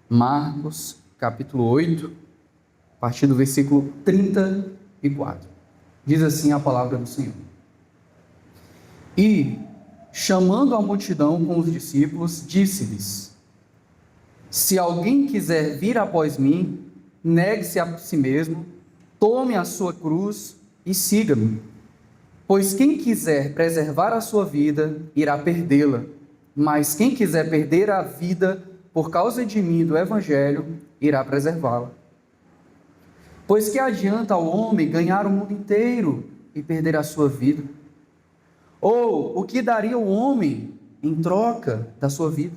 Marcos, capítulo 8, a partir do versículo 34. Diz assim a palavra do Senhor. E, chamando a multidão com os discípulos, disse-lhes: Se alguém quiser vir após mim, negue-se a si mesmo, tome a sua cruz e siga-me. Pois quem quiser preservar a sua vida, irá perdê-la. Mas quem quiser perder a vida por causa de mim e do Evangelho, irá preservá-la. Pois que adianta ao homem ganhar o mundo inteiro e perder a sua vida? Ou o que daria o homem em troca da sua vida?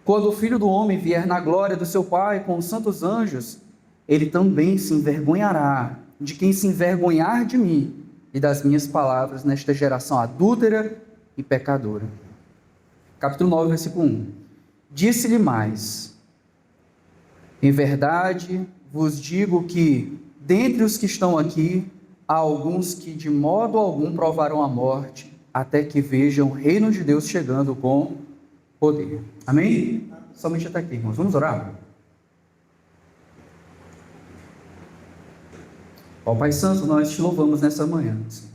Quando o Filho do Homem vier na glória do seu Pai com os santos anjos, ele também se envergonhará de quem se envergonhar de mim e das minhas palavras nesta geração adúltera e pecadora. Capítulo 9, versículo 1. Disse-lhe mais: Em verdade vos digo que, dentre os que estão aqui, há alguns que de modo algum provarão a morte, até que vejam o reino de Deus chegando com poder. Amém? Somente até aqui, irmãos. Vamos orar? Ó Pai Santo, nós te louvamos nessa manhã, Senhor.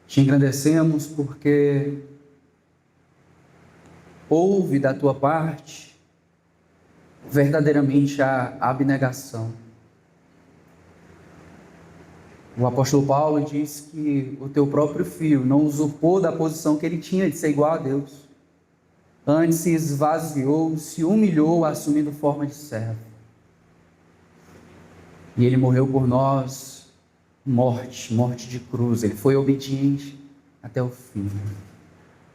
Te engrandecemos porque houve da tua parte verdadeiramente a abnegação. O apóstolo Paulo diz que o teu próprio filho não usurpou da posição que ele tinha de ser igual a Deus. Antes se esvaziou, se humilhou, assumindo forma de servo. E ele morreu por nós, morte de cruz. Ele foi obediente até o fim.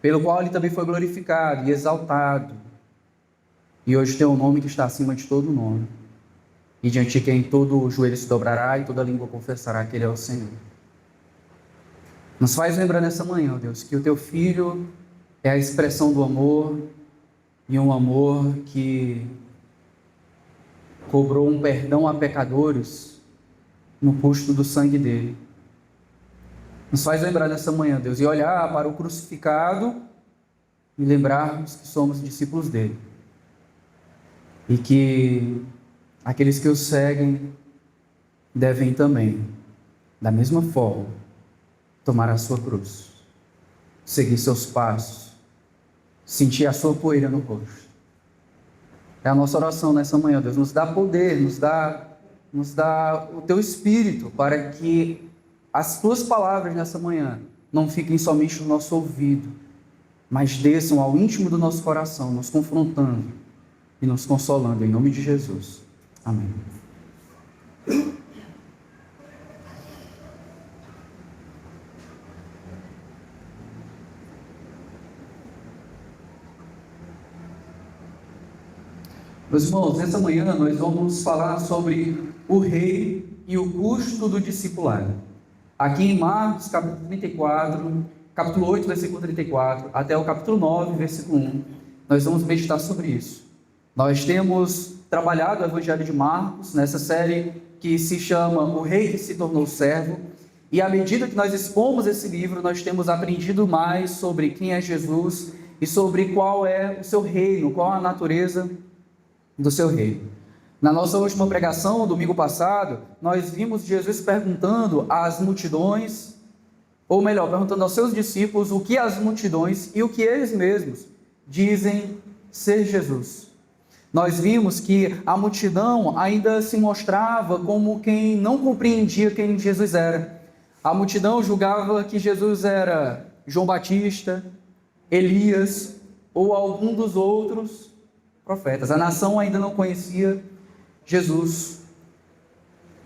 Pelo qual ele também foi glorificado e exaltado. E hoje tem um nome que está acima de todo nome. E diante de quem todo joelho se dobrará e toda língua confessará que ele é o Senhor. Nos faz lembrar nessa manhã, ó Deus, que o teu Filho é a expressão do amor, e um amor que cobrou um perdão a pecadores no custo do sangue dele. Nos faz lembrar nessa manhã, Deus, e olhar para o crucificado e lembrarmos que somos discípulos dele. E que aqueles que o seguem devem também, da mesma forma, tomar a sua cruz, seguir seus passos, sentir a sua poeira no rosto. É a nossa oração nessa manhã, Deus. Nos dá poder, nos dá o teu Espírito para que as tuas palavras nessa manhã não fiquem somente no nosso ouvido, mas desçam ao íntimo do nosso coração, nos confrontando e nos consolando, em nome de Jesus. Amém. Meus irmãos, nessa manhã nós vamos falar sobre o rei e o custo do discipulado. Aqui em Marcos, capítulo 8, versículo 34, até o capítulo 9, versículo 1, nós vamos meditar sobre isso. Nós temos trabalhado o Evangelho de Marcos nessa série que se chama O Rei que se tornou servo, e à medida que nós expomos esse livro, nós temos aprendido mais sobre quem é Jesus e sobre qual é o seu reino, qual a natureza do seu reino. Na nossa última pregação, domingo passado, nós vimos Jesus perguntando às multidões, ou melhor, perguntando aos seus discípulos o que as multidões e o que eles mesmos dizem ser Jesus. Nós vimos que a multidão ainda se mostrava como quem não compreendia quem Jesus era. A multidão julgava que Jesus era João Batista, Elias ou algum dos outros profetas. A nação ainda não conhecia Jesus.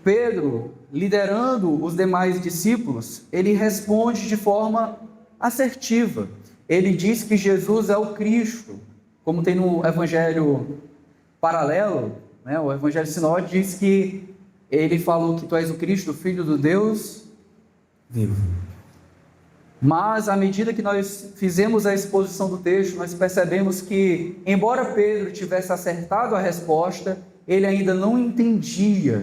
Pedro, liderando os demais discípulos, ele responde de forma assertiva. Ele diz que Jesus é o Cristo, como tem no Evangelho paralelo, né? O Evangelho Sinótico diz que ele falou que tu és o Cristo, o Filho do Deus vivo. Mas, à medida que nós fizemos a exposição do texto, nós percebemos que, embora Pedro tivesse acertado a resposta, ele ainda não entendia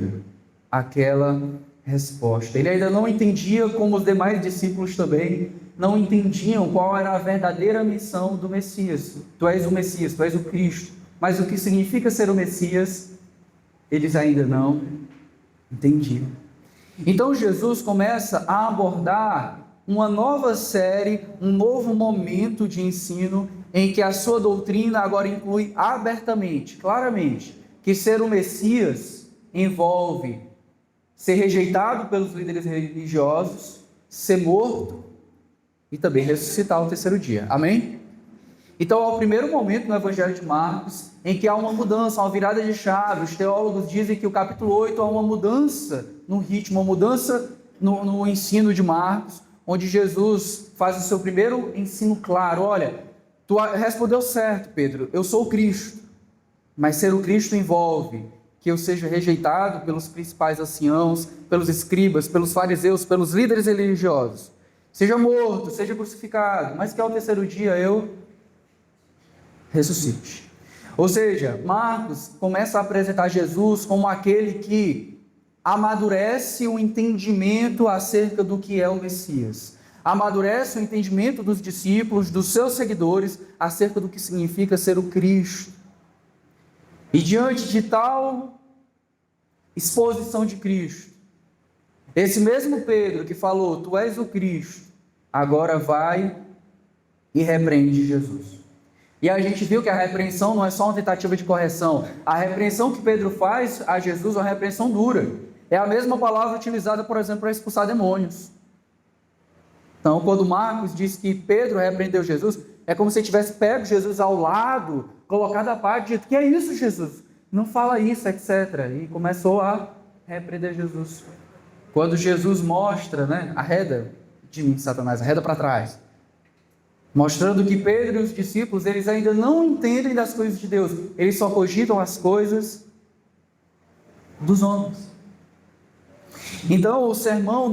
aquela resposta. Ele ainda não entendia, como os demais discípulos também não entendiam qual era a verdadeira missão do Messias. Tu és o Messias, tu és o Cristo, mas o que significa ser o Messias, eles ainda não entendiam. Então Jesus começa a abordar uma nova série, um novo momento de ensino, em que a sua doutrina agora inclui abertamente, claramente, que ser o Messias envolve ser rejeitado pelos líderes religiosos, ser morto e também ressuscitar ao terceiro dia. Amém? Então, é o primeiro momento no Evangelho de Marcos em que há uma mudança, uma virada de chave. Os teólogos dizem que o capítulo 8 há uma mudança no ritmo, uma mudança no ensino de Marcos, onde Jesus faz o seu primeiro ensino claro. Olha, tu respondeu certo, Pedro, eu sou o Cristo, mas ser o Cristo envolve que eu seja rejeitado pelos principais anciãos, pelos escribas, pelos fariseus, pelos líderes religiosos, seja morto, seja crucificado, mas que ao terceiro dia eu ressuscite. Ou seja, Marcos começa a apresentar Jesus como aquele que amadurece o entendimento acerca do que é o Messias, amadurece o entendimento dos discípulos, dos seus seguidores, acerca do que significa ser o Cristo. E diante de tal exposição de Cristo, esse mesmo Pedro que falou, tu és o Cristo, agora vai e repreende Jesus. E a gente viu que a repreensão não é só uma tentativa de correção. A repreensão que Pedro faz a Jesus é uma repreensão dura. É a mesma palavra utilizada, por exemplo, para expulsar demônios. Então, quando Marcos diz que Pedro repreendeu Jesus, é como se ele tivesse pego Jesus ao lado, colocado à parte, dito, que é isso, Jesus? Não fala isso, etc. E começou a repreender Jesus. Quando Jesus mostra, arreda de mim, Satanás, arreda para trás, mostrando que Pedro e os discípulos, eles ainda não entendem das coisas de Deus, eles só cogitam as coisas dos homens. Então o sermão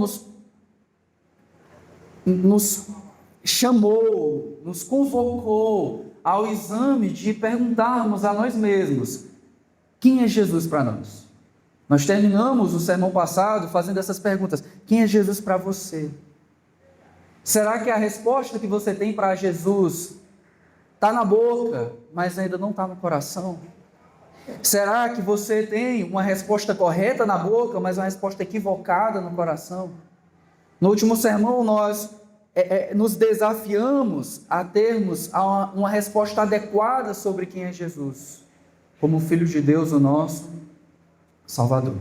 nos chamou, nos convocou ao exame de perguntarmos a nós mesmos, quem é Jesus para nós? Nós terminamos o sermão passado fazendo essas perguntas, quem é Jesus para você? Será que a resposta que você tem para Jesus está na boca, mas ainda não está no coração? Será que você tem uma resposta correta na boca, mas uma resposta equivocada no coração? No último sermão, nós nos desafiamos a termos uma resposta adequada sobre quem é Jesus, como Filho de Deus, o nosso Salvador.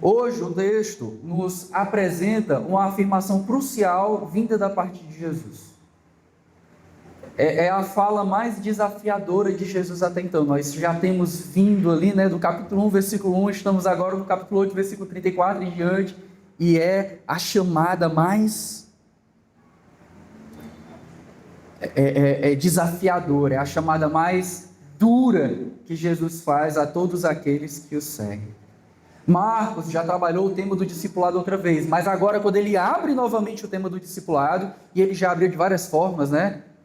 Hoje o texto nos apresenta uma afirmação crucial vinda da parte de Jesus. É a fala mais desafiadora de Jesus até então. Nós já temos vindo ali, do capítulo 1, versículo 1, estamos agora no capítulo 8, versículo 34 em diante, e é a chamada mais desafiadora, é a chamada mais dura que Jesus faz a todos aqueles que o seguem. Marcos já trabalhou o tema do discipulado outra vez, mas agora quando ele abre novamente o tema do discipulado, e ele já abriu de várias formas,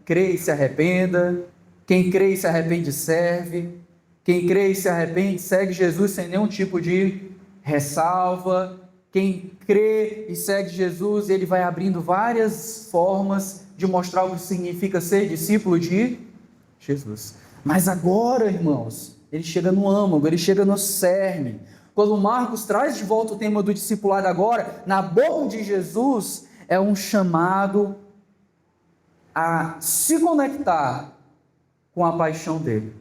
crê e se arrependa, quem crê e se arrepende serve, quem crê e se arrepende segue Jesus sem nenhum tipo de ressalva, quem crê e segue Jesus, ele vai abrindo várias formas de mostrar o que significa ser discípulo de Jesus. Mas agora, irmãos, ele chega no âmago, ele chega no cerne. Quando Marcos traz de volta o tema do discipulado agora, na boca de Jesus, é um chamado a se conectar com a paixão dele.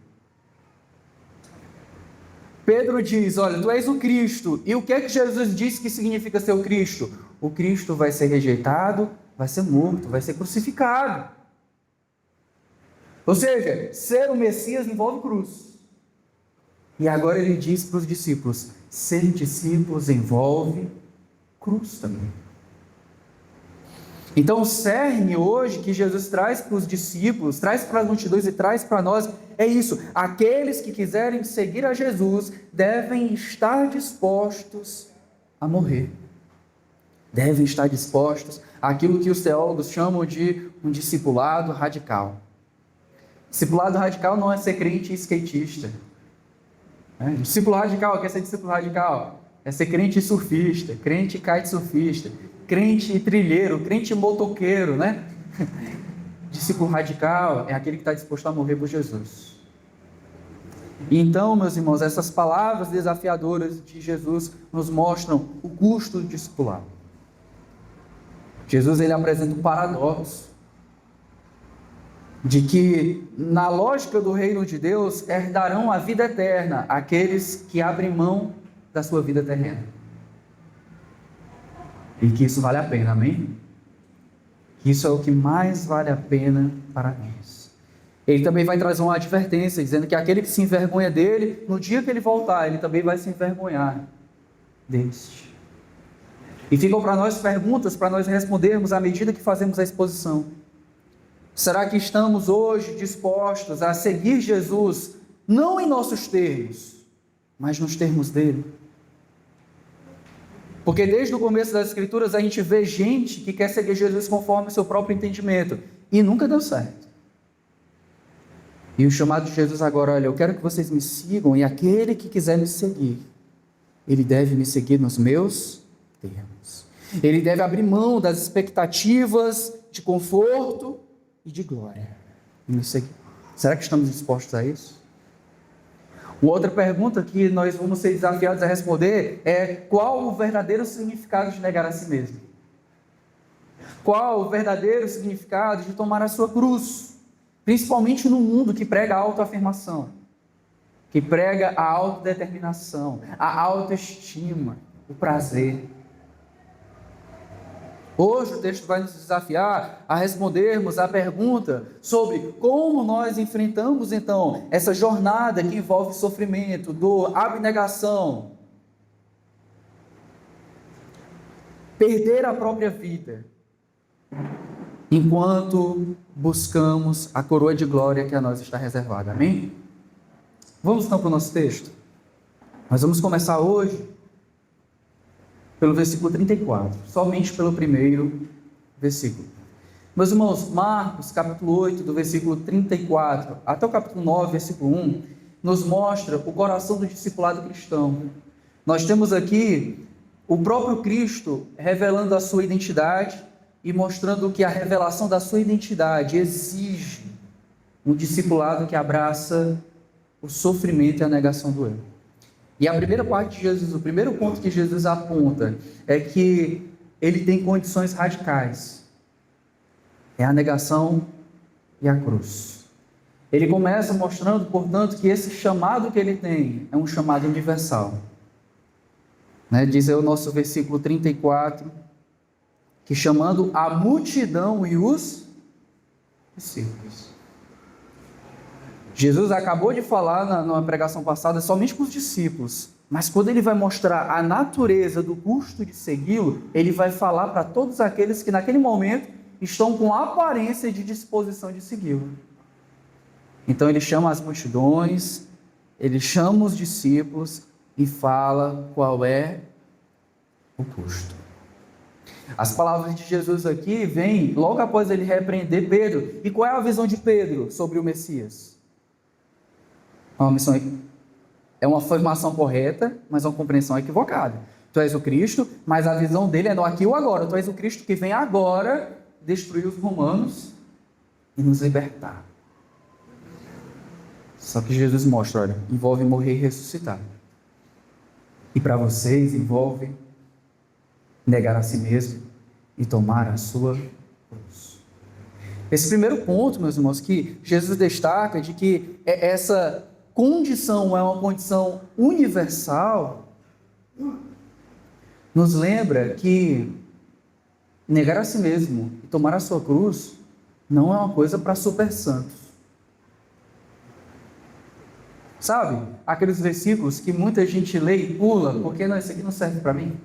Pedro diz, olha, tu és o Cristo. E o que é que Jesus disse que significa ser o Cristo? O Cristo vai ser rejeitado, vai ser morto, vai ser crucificado. Ou seja, ser o Messias envolve cruz. E agora ele diz para os discípulos, ser discípulos envolve cruz também. Então o cerne hoje que Jesus traz para os discípulos, traz para as multidões e traz para nós, é isso. Aqueles que quiserem seguir a Jesus devem estar dispostos a morrer. Devem estar dispostos àquilo que os teólogos chamam de um discipulado radical. Discipulado radical não é ser crente e skatista. Discípulo radical, quer ser discípulo radical? É ser crente e surfista, crente e kitesurfista, crente e trilheiro, crente e motoqueiro, Discípulo radical é aquele que está disposto a morrer por Jesus. Então, meus irmãos, essas palavras desafiadoras de Jesus nos mostram o custo do discipulado. Jesus, ele apresenta um paradoxo de que, na lógica do reino de Deus, herdarão a vida eterna aqueles que abrem mão da sua vida terrena. E que isso vale a pena, amém? Que isso é o que mais vale a pena para nós. Ele também vai trazer uma advertência, dizendo que aquele que se envergonha dele, no dia que ele voltar, ele também vai se envergonhar deste. E ficam para nós perguntas para nós respondermos à medida que fazemos a exposição. Será que estamos hoje dispostos a seguir Jesus, não em nossos termos, mas nos termos dele? Porque desde o começo das Escrituras a gente vê gente que quer seguir Jesus conforme o seu próprio entendimento, e nunca deu certo. E o chamado de Jesus agora, olha, eu quero que vocês me sigam, e aquele que quiser me seguir, ele deve me seguir nos meus termos. Ele deve abrir mão das expectativas de conforto e de glória e me seguir. Será que estamos dispostos a isso? Uma outra pergunta que nós vamos ser desafiados a responder é: qual o verdadeiro significado de negar a si mesmo? Qual o verdadeiro significado de tomar a sua cruz? Principalmente no mundo que prega a autoafirmação, que prega a autodeterminação, a autoestima, o prazer. Hoje o texto vai nos desafiar a respondermos à pergunta sobre como nós enfrentamos então essa jornada que envolve sofrimento, dor, abnegação, perder a própria vida, enquanto buscamos a coroa de glória que a nós está reservada. Amém? Vamos então para o nosso texto. Nós vamos começar hoje pelo versículo 34, somente pelo primeiro versículo. Meus irmãos, Marcos, capítulo 8, do versículo 34 até o capítulo 9, versículo 1, nos mostra o coração do discipulado cristão. Nós temos aqui o próprio Cristo revelando a sua identidade e mostrando que a revelação da sua identidade exige um discipulado que abraça o sofrimento e a negação do eu. E a primeira parte de Jesus, o primeiro ponto que Jesus aponta é que ele tem condições radicais. É a negação e a cruz. Ele começa mostrando, portanto, que esse chamado que ele tem é um chamado universal. Diz aí o nosso versículo 34, que chamando a multidão e os discípulos. Jesus acabou de falar numa pregação passada somente com os discípulos, mas quando ele vai mostrar a natureza do custo de segui-lo, ele vai falar para todos aqueles que naquele momento estão com a aparência de disposição de segui-lo. Então ele chama as multidões, ele chama os discípulos e fala qual é o custo. As palavras de Jesus aqui vêm logo após ele repreender Pedro. E qual é a visão de Pedro sobre o Messias? É uma afirmação correta, mas uma compreensão equivocada. Tu és o Cristo, mas a visão dele é no aqui e o agora. Tu és o Cristo que vem agora destruir os romanos e nos libertar. Só que Jesus mostra, olha, envolve morrer e ressuscitar. E para vocês envolve negar a si mesmo e tomar a sua cruz. Esse primeiro ponto, meus irmãos, que Jesus destaca de que essa condição é uma condição universal, nos lembra que negar a si mesmo e tomar a sua cruz não é uma coisa para super santos. Sabe, aqueles versículos que muita gente lê e pula, porque não, isso aqui não serve para mim.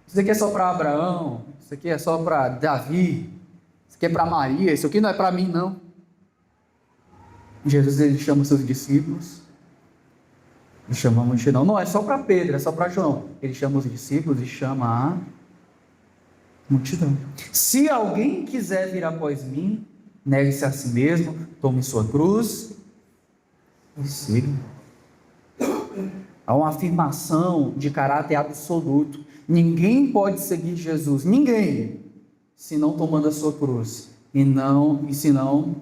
Isso aqui é só para Abraão, isso aqui é só para Davi, isso aqui é para Maria, isso aqui não é para mim não. Jesus, ele chama os seus discípulos, ele chama a multidão, não é só para Pedro, é só para João. Ele chama os discípulos e chama a multidão. Se alguém quiser vir após mim, negue-se a si mesmo, tome sua cruz e siga. Há uma afirmação de caráter absoluto. Ninguém pode seguir Jesus, ninguém, se não tomando a sua cruz e se não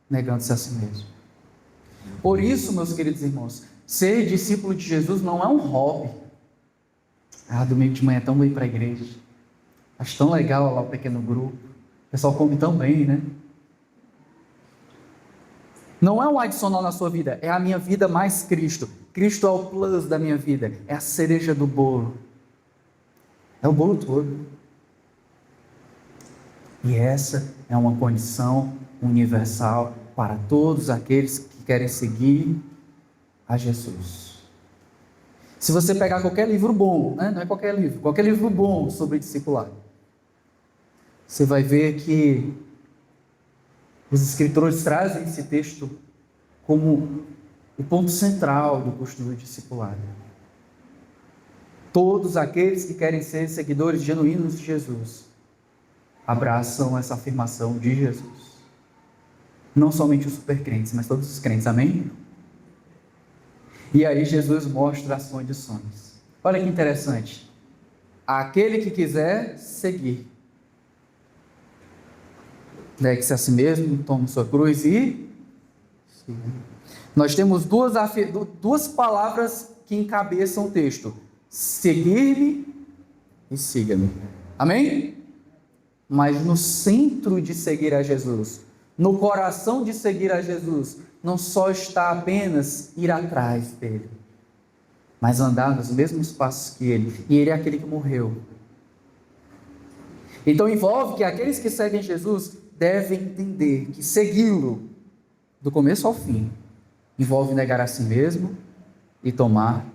negando-se a si mesmo. Por isso, meus queridos irmãos, ser discípulo de Jesus não é um hobby. Domingo de manhã é tão bem para a igreja. Acho tão legal lá o pequeno grupo. O pessoal come tão bem, né? Não é um adicional na sua vida, é a minha vida mais Cristo. Cristo é o plus da minha vida, é a cereja do bolo. É o bolo todo. E essa é uma condição universal para todos aqueles que querem seguir a Jesus. Se você pegar qualquer livro bom, né? Não é qualquer livro bom sobre discipulado, você vai ver que os escritores trazem esse texto como o ponto central do curso do discipulado. Todos aqueles que querem ser seguidores genuínos de Jesus abraçam essa afirmação de Jesus. Não somente os supercrentes, mas todos os crentes, amém? E aí Jesus mostra as condições. Olha que interessante. Aquele que quiser seguir, negue-se a si mesmo, tome sua cruz e siga. Nós temos duas palavras que encabeçam o texto: seguir-me e siga-me. Amém? Mas no centro de seguir a Jesus, no coração de seguir a Jesus, não só está apenas ir atrás dele, mas andar nos mesmos passos que ele. E ele é aquele que morreu. Então envolve que aqueles que seguem Jesus devem entender que segui-lo, do começo ao fim, envolve negar a si mesmo e tomar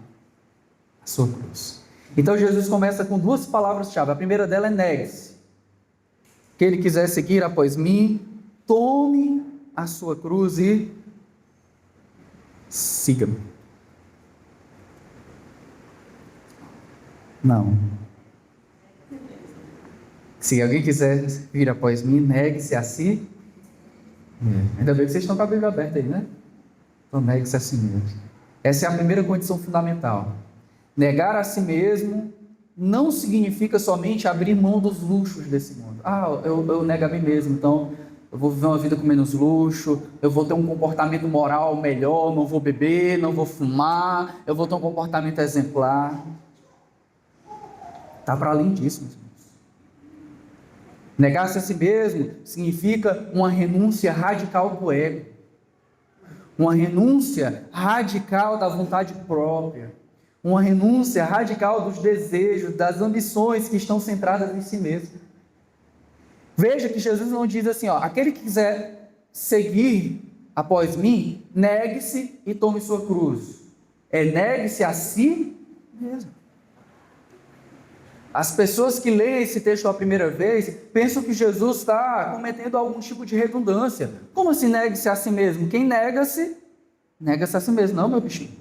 a sua cruz. Então Jesus começa com duas palavras-chave. A primeira dela é negue-se. Que ele quiser seguir após mim, tome a sua cruz e siga-me. Não. Se alguém quiser vir após mim, negue-se a si. Ainda bem que vocês estão com a Bíblia aberta aí, né? Então negue-se a si mesmo. Essa é a primeira condição fundamental. Negar a si mesmo não significa somente abrir mão dos luxos desse mundo. Eu nego a mim mesmo, então eu vou viver uma vida com menos luxo, eu vou ter um comportamento moral melhor, não vou beber, não vou fumar, eu vou ter um comportamento exemplar. Está para além disso, meus irmãos. Negar-se a si mesmo significa uma renúncia radical do ego, uma renúncia radical da vontade própria, uma renúncia radical dos desejos, das ambições que estão centradas em si mesmo. Veja que Jesus não diz assim, aquele que quiser seguir após mim, negue-se e tome sua cruz. Negue-se a si mesmo. As pessoas que leem esse texto a primeira vez pensam que Jesus está cometendo algum tipo de redundância. Como assim negue-se a si mesmo? Quem nega-se, nega-se a si mesmo. Não, meu bichinho.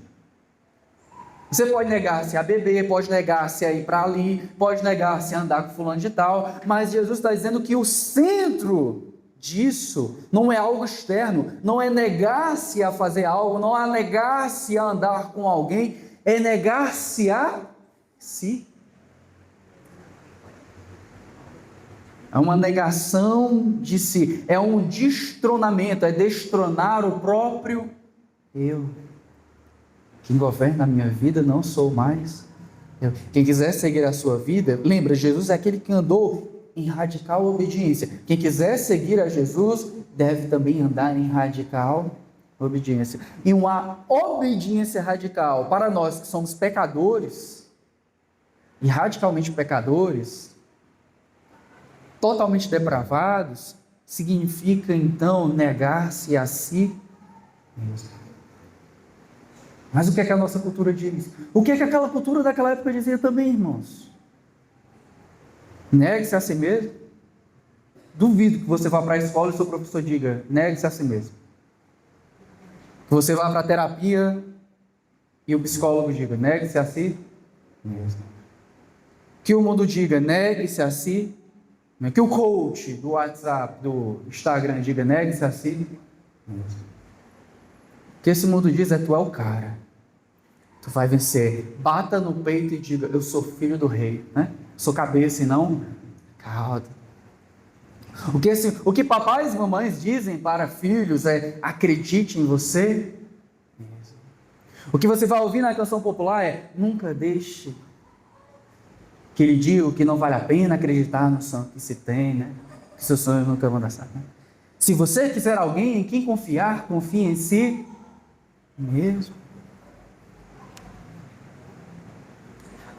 Você pode negar-se a beber, pode negar-se a ir para ali, pode negar-se a andar com fulano de tal, mas Jesus está dizendo que o centro disso não é algo externo, não é negar-se a fazer algo, não é negar-se a andar com alguém, é negar-se a si. É uma negação de si, é um destronamento, é destronar o próprio eu. Quem governa a minha vida não sou mais eu. Quem quiser seguir a sua vida, lembra, Jesus é aquele que andou em radical obediência. Quem quiser seguir a Jesus, deve também andar em radical obediência. E uma obediência radical para nós que somos pecadores, e radicalmente pecadores, totalmente depravados, significa então negar-se a si mesmo. Mas o que é que a nossa cultura diz? O que é que aquela cultura daquela época dizia também, irmãos? Negue-se a si mesmo. Duvido que você vá para a escola e seu professor diga, negue-se a si mesmo. Que você vá para a terapia e o psicólogo diga, negue-se a si mesmo. Que o mundo diga, negue-se a si mesmo. Que o coach do WhatsApp, do Instagram diga, negue-se a si mesmo. Que esse mundo diz, tu é o cara. Tu vai vencer. Bata no peito e diga, eu sou filho do rei, né? Sou cabeça e não cauda. O que papais e mamães dizem para filhos é, acredite em você, O que você vai ouvir na canção popular é: nunca deixe que lhe diga que não vale a pena acreditar no sonho que se tem, né? Que seus sonhos nunca vão dar certo, né? Se você quiser alguém em quem confiar, confie em si mesmo.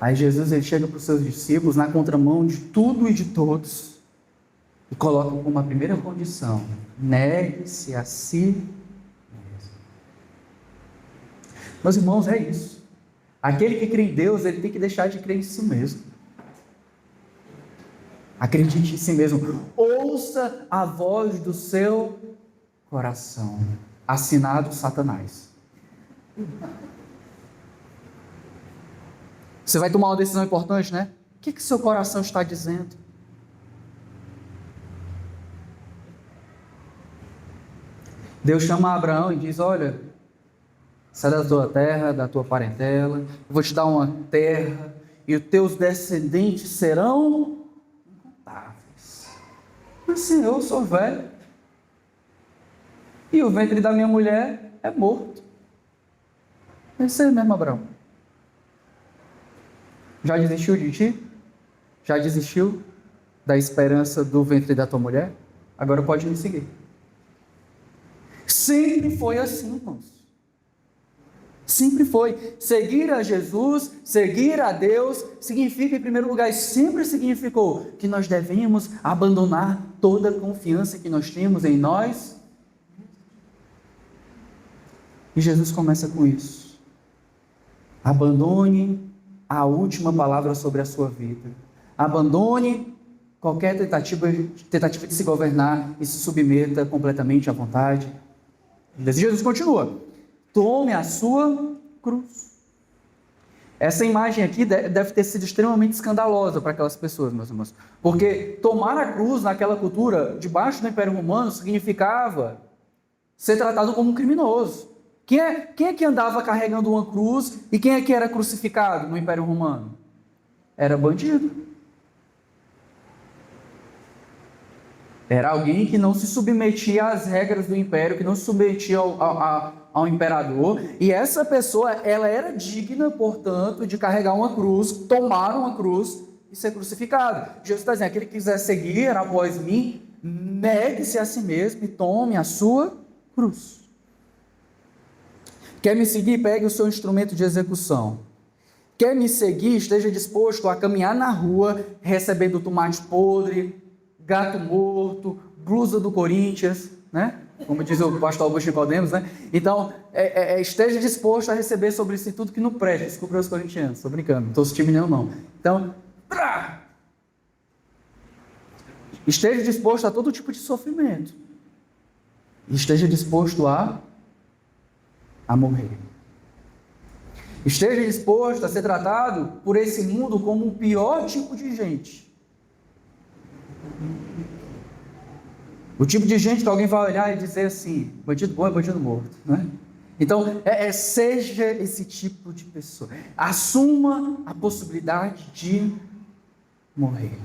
Aí Jesus ele chega para os seus discípulos na contramão de tudo e de todos e coloca como uma primeira condição: negue-se a si mesmo. Meus irmãos, é isso. Aquele que crê em Deus, ele tem que deixar de crer em si mesmo. Acredite em si mesmo. Ouça a voz do seu coração. Assinado Satanás. Você vai tomar uma decisão importante, né? O que seu coração está dizendo? Deus chama Abraão e diz: olha, sai da tua terra, da tua parentela, eu vou te dar uma terra e os teus descendentes serão incontáveis. Mas Senhor, eu sou velho e o ventre da minha mulher é morto. É isso aí mesmo, Abraão. Já desistiu de ti? Já desistiu da esperança do ventre da tua mulher? Agora pode me seguir. Sempre foi assim, irmãos. Sempre foi. Seguir a Jesus, seguir a Deus, significa, em primeiro lugar, e sempre significou que nós devemos abandonar toda a confiança que nós temos em nós. E Jesus começa com isso. Abandone a última palavra sobre a sua vida. Abandone qualquer tentativa de se governar e se submeta completamente à vontade. Jesus continua: tome a sua cruz. Essa imagem aqui deve ter sido extremamente escandalosa para aquelas pessoas, meus irmãos, porque tomar a cruz naquela cultura, debaixo do Império Romano, significava ser tratado como um criminoso. Quem é que andava carregando uma cruz e quem é que era crucificado no Império Romano? Era bandido. Era alguém que não se submetia às regras do império, que não se submetia ao imperador, e essa pessoa, ela era digna, portanto, de carregar uma cruz, tomar uma cruz e ser crucificado. Jesus está dizendo: aquele que quiser seguir após mim, negue-se a si mesmo e tome a sua cruz. Quer me seguir? Pegue o seu instrumento de execução. Quer me seguir? Esteja disposto a caminhar na rua, recebendo tomate podre, gato morto, blusa do Corinthians, né? Como diz o pastor Augusto Nicodemus, né? Então, esteja disposto a receber sobre si tudo que não presta. Desculpa os corintianos, estou brincando, não estou se diminuindo não. Então, esteja disposto a todo tipo de sofrimento. Esteja disposto a morrer. Esteja disposto a ser tratado por esse mundo como o pior tipo de gente. O tipo de gente que alguém vai olhar e dizer assim: bandido bom é bandido morto, né? Então, seja esse tipo de pessoa. Assuma a possibilidade de morrer.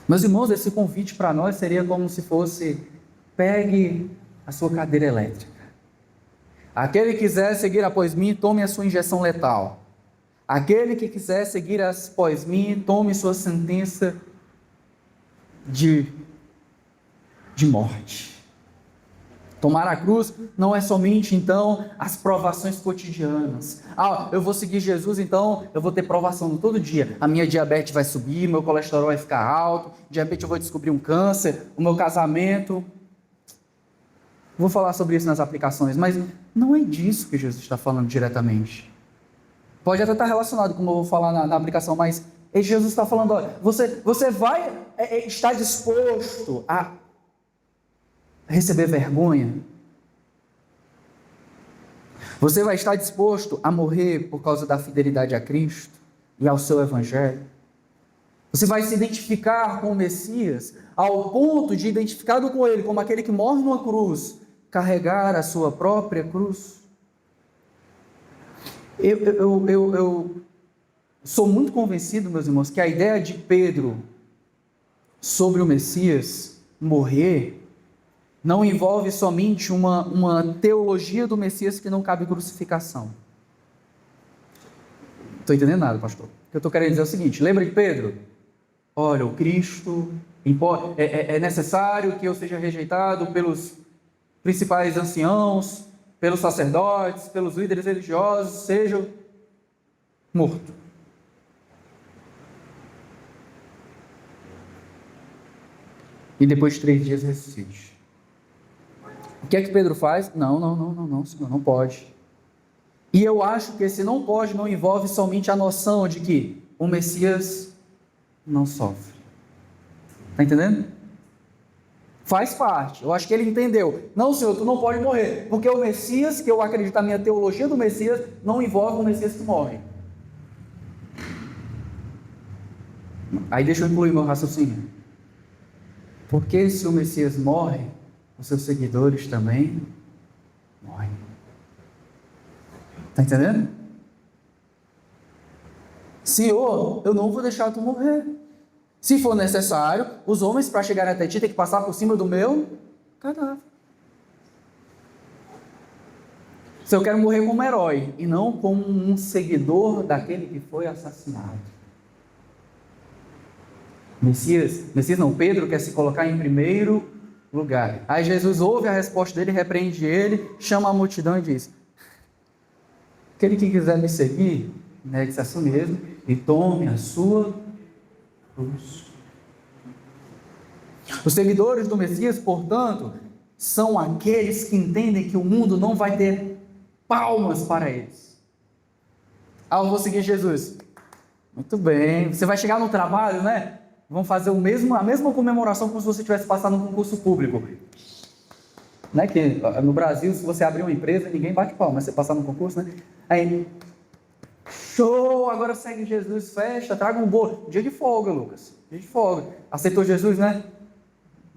Meus irmãos, esse convite para nós seria como se fosse: pegue a sua cadeira elétrica. Aquele que quiser seguir após mim, tome a sua injeção letal. Aquele que quiser seguir após mim, tome sua sentença de morte. Tomar a cruz não é somente, então, as provações cotidianas. Eu vou seguir Jesus, então eu vou ter provação todo dia. A minha diabetes vai subir, meu colesterol vai ficar alto, de repente eu vou descobrir um câncer, o meu casamento. Vou falar sobre isso nas aplicações, mas não é disso que Jesus está falando diretamente. Pode até estar relacionado, como eu vou falar na aplicação, mas Jesus está falando: olha, você vai estar disposto a receber vergonha? Você vai estar disposto a morrer por causa da fidelidade a Cristo e ao seu Evangelho? Você vai se identificar com o Messias ao ponto de, identificado com Ele como aquele que morre numa cruz, carregar a sua própria cruz? Eu sou muito convencido, meus irmãos, que a ideia de Pedro sobre o Messias morrer não envolve somente uma teologia do Messias que não cabe crucificação. Não estou entendendo nada, pastor. O que eu estou querendo dizer é o seguinte: lembra de Pedro? Olha, o Cristo, é necessário que eu seja rejeitado pelos principais anciãos, pelos sacerdotes, pelos líderes religiosos, seja morto. E depois de 3 dias ressuscite. O que é que Pedro faz? Não, Senhor, não pode. E eu acho que esse não pode não envolve somente a noção de que o Messias não sofre. Está entendendo? Faz parte. Eu acho que ele entendeu. Não, Senhor, tu não pode morrer. Porque o Messias, que eu acredito na minha teologia do Messias, não envolve o Messias que morre. Aí deixa eu incluir meu raciocínio. Porque se o Messias morre, os seus seguidores também morrem. Está entendendo? Senhor, eu não vou deixar tu morrer. Se for necessário, os homens para chegarem até ti têm que passar por cima do meu cadáver. Se eu quero morrer como herói e não como um seguidor daquele que foi assassinado. Pedro quer se colocar em primeiro lugar. Aí Jesus ouve a resposta dele, repreende ele, chama a multidão e diz: aquele que quiser me seguir, negue-se a si mesmo e tome a sua cruz. Os seguidores do Messias, portanto, são aqueles que entendem que o mundo não vai ter palmas para eles. Eu vou seguir Jesus. Muito bem. Você vai chegar no trabalho, né? Vão fazer a mesma comemoração como se você tivesse passado num concurso público. Né? Que no Brasil, se você abrir uma empresa, ninguém bate palma, mas você passar num concurso, né? Aí, show, agora segue Jesus, festa, traga um bolo. Dia de folga, Lucas. Dia de folga. Aceitou Jesus, né?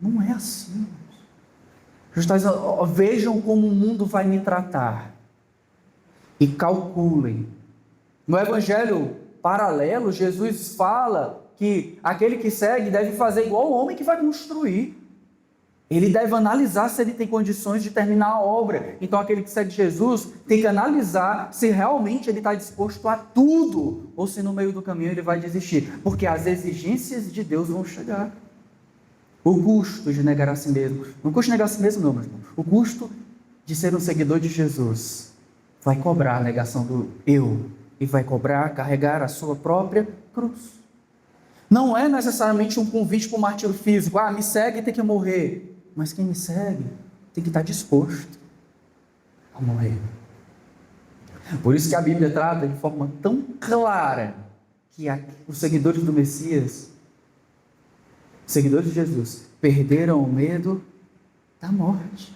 Não é assim. Jesus está dizendo: vejam como o mundo vai me tratar. E calculem. No Evangelho paralelo, Jesus fala que aquele que segue deve fazer igual o homem que vai construir. Ele deve analisar se ele tem condições de terminar a obra. Então aquele que segue Jesus tem que analisar se realmente ele está disposto a tudo, ou se no meio do caminho ele vai desistir, porque as exigências de Deus vão chegar. O custo de negar a si mesmo, não custa negar a si mesmo não, meu irmão. O custo de ser um seguidor de Jesus vai cobrar a negação do eu, e vai cobrar carregar a sua própria cruz. Não é necessariamente um convite para o martírio físico. Me segue e tem que morrer. Mas quem me segue tem que estar disposto a morrer. Por isso que a Bíblia trata de forma tão clara que os seguidores do Messias, os seguidores de Jesus, perderam o medo da morte.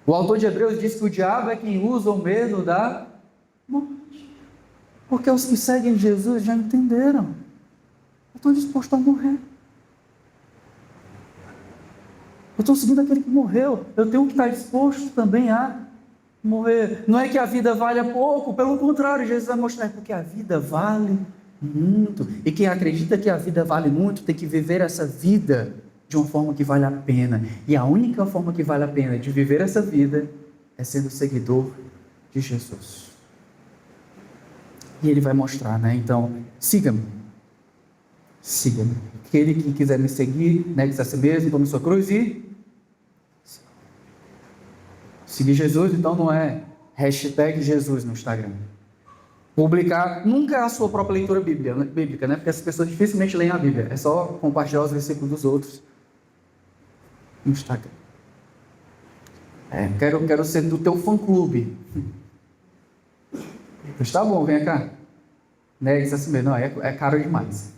O autor de Hebreus diz que o diabo é quem usa o medo da morte. Porque os que seguem Jesus já entenderam. Eu estou disposto a morrer. Eu estou seguindo aquele que morreu. Eu tenho que estar disposto também a morrer. Não é que a vida valha pouco, pelo contrário, Jesus vai mostrar porque a vida vale muito. E quem acredita que a vida vale muito tem que viver essa vida de uma forma que vale a pena. E a única forma que vale a pena de viver essa vida é sendo seguidor de Jesus. E ele vai mostrar, né? Então, siga-me. Siga-me. Aquele que quiser me seguir, negue-se a si mesmo, tome sua cruz e seguir Jesus. Então não é hashtag Jesus no Instagram. Publicar nunca é a sua própria leitura bíblica, né? Porque as pessoas dificilmente leem a Bíblia. É só compartilhar os versículos dos outros no Instagram. Quero ser do teu fã-clube. Pois tá bom, vem cá. Negue-se a si mesmo. Não, é caro demais.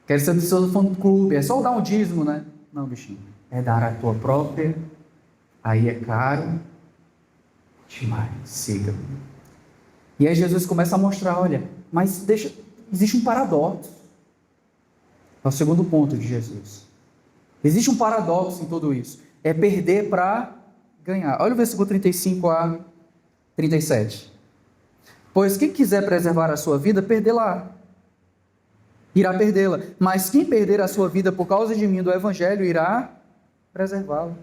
Quero ser do seu fã-clube. É só dar um dízimo, né? Não, bichinho. É dar a tua própria. Aí é caro demais. Siga. E aí Jesus começa a mostrar, olha, mas existe um paradoxo. É o segundo ponto de Jesus. Existe um paradoxo em tudo isso. É perder para ganhar. Olha o versículo 35 a 37. Pois quem quiser preservar a sua vida, perdê-la. Irá perdê-la. Mas quem perder a sua vida por causa de mim, do Evangelho, irá preservá-la.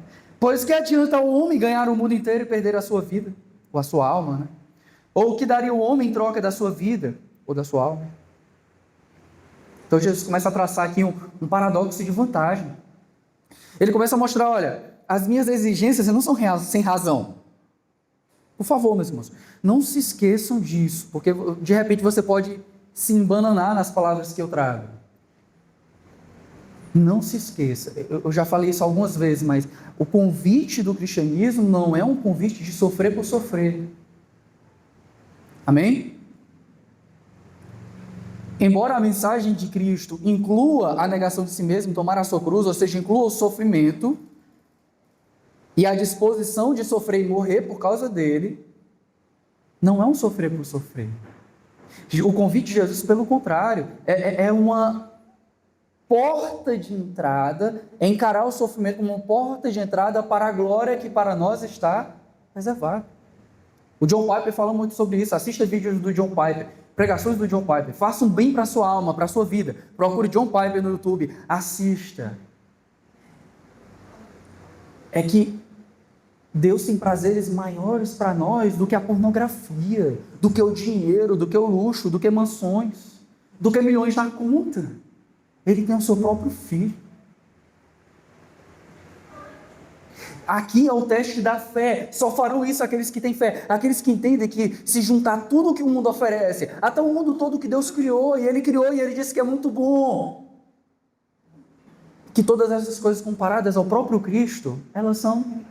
Pois que adianta o homem ganhar o mundo inteiro e perder a sua vida, ou a sua alma, né? Ou o que daria o homem em troca da sua vida, ou da sua alma? Então Jesus começa a traçar aqui um paradoxo de vantagem. Ele começa a mostrar, olha, as minhas exigências não são sem razão. Por favor, meus irmãos, não se esqueçam disso, porque de repente você pode se embananar nas palavras que eu trago. Não se esqueça, eu já falei isso algumas vezes, mas o convite do cristianismo não é um convite de sofrer por sofrer. Amém? Embora a mensagem de Cristo inclua a negação de si mesmo, tomar a sua cruz, ou seja, inclua o sofrimento e a disposição de sofrer e morrer por causa dele, não é um sofrer por sofrer. O convite de Jesus, pelo contrário, é uma porta de entrada, é encarar o sofrimento como uma porta de entrada para a glória que para nós está reservada. O John Piper fala muito sobre isso. Assista vídeos do John Piper, pregações do John Piper. Faça um bem para a sua alma, para a sua vida. Procure John Piper no YouTube. Assista. É que Deus tem prazeres maiores para nós do que a pornografia, do que o dinheiro, do que o luxo, do que mansões, do que milhões na conta. Ele tem o seu próprio filho. Aqui é o teste da fé. Só farão isso aqueles que têm fé. Aqueles que entendem que se juntar tudo o que o mundo oferece, até o mundo todo que Deus criou, e Ele disse que é muito bom, que todas essas coisas comparadas ao próprio Cristo, elas são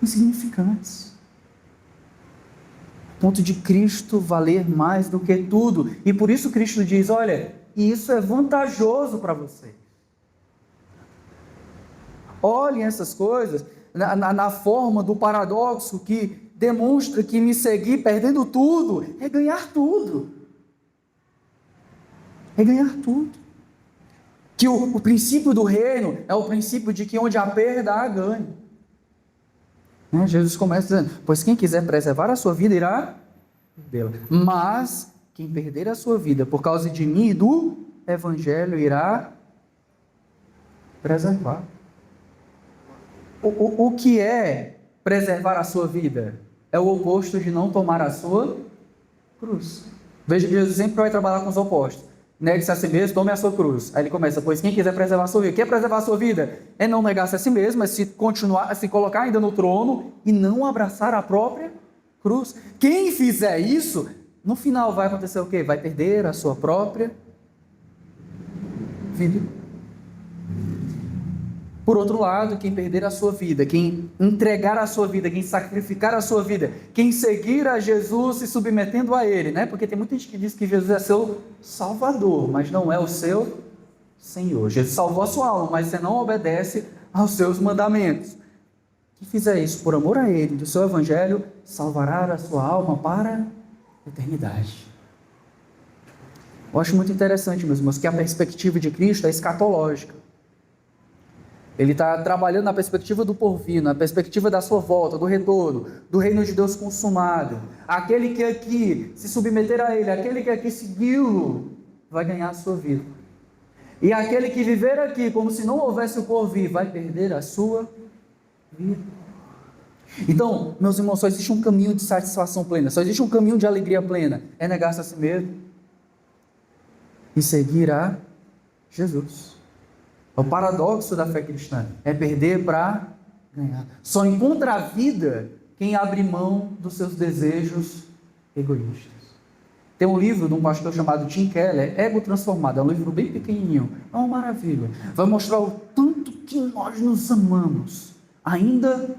insignificantes. A ponto de Cristo valer mais do que tudo. E por isso Cristo diz, olha, isso é vantajoso para vocês. Olhem essas coisas na forma do paradoxo que demonstra que me seguir perdendo tudo é ganhar tudo. É ganhar tudo. Que o princípio do reino é o princípio de que onde há perda, há ganho. Jesus começa dizendo, pois quem quiser preservar a sua vida irá perdê-la. Mas quem perder a sua vida por causa de mim e do Evangelho irá preservar. O que é preservar a sua vida? É o oposto de não tomar a sua cruz. Veja que Jesus sempre vai trabalhar com os opostos. Negue-se a si mesmo, tome a sua cruz. Aí ele começa, pois quem quiser preservar a sua vida. O que é preservar a sua vida? É não negar-se a si mesmo, é se colocar ainda no trono e não abraçar a própria cruz. Quem fizer isso, no final vai acontecer o quê? Vai perder a sua própria vida. Por outro lado, quem perder a sua vida, quem entregar a sua vida, quem sacrificar a sua vida, quem seguir a Jesus se submetendo a Ele, né? Porque tem muita gente que diz que Jesus é seu Salvador, mas não é o seu Senhor. Jesus salvou a sua alma, mas você não obedece aos seus mandamentos. Quem fizer isso por amor a Ele, do seu Evangelho, salvará a sua alma para a eternidade. Eu acho muito interessante, meus irmãos, que a perspectiva de Cristo é escatológica. Ele está trabalhando na perspectiva do porvir, na perspectiva da sua volta, do retorno, do reino de Deus consumado. Aquele que aqui se submeter a Ele, aquele que aqui segui-lo, vai ganhar a sua vida. E aquele que viver aqui como se não houvesse o porvir, vai perder a sua vida. Então, meus irmãos, só existe um caminho de satisfação plena, só existe um caminho de alegria plena, é negar-se a si mesmo e seguir a Jesus. O paradoxo da fé cristã é perder para ganhar. Só encontra a vida quem abre mão dos seus desejos egoístas. Tem um livro de um pastor chamado Tim Keller, Ego Transformado, é um livro bem pequenininho, é uma maravilha. Vai mostrar o tanto que nós nos amamos, ainda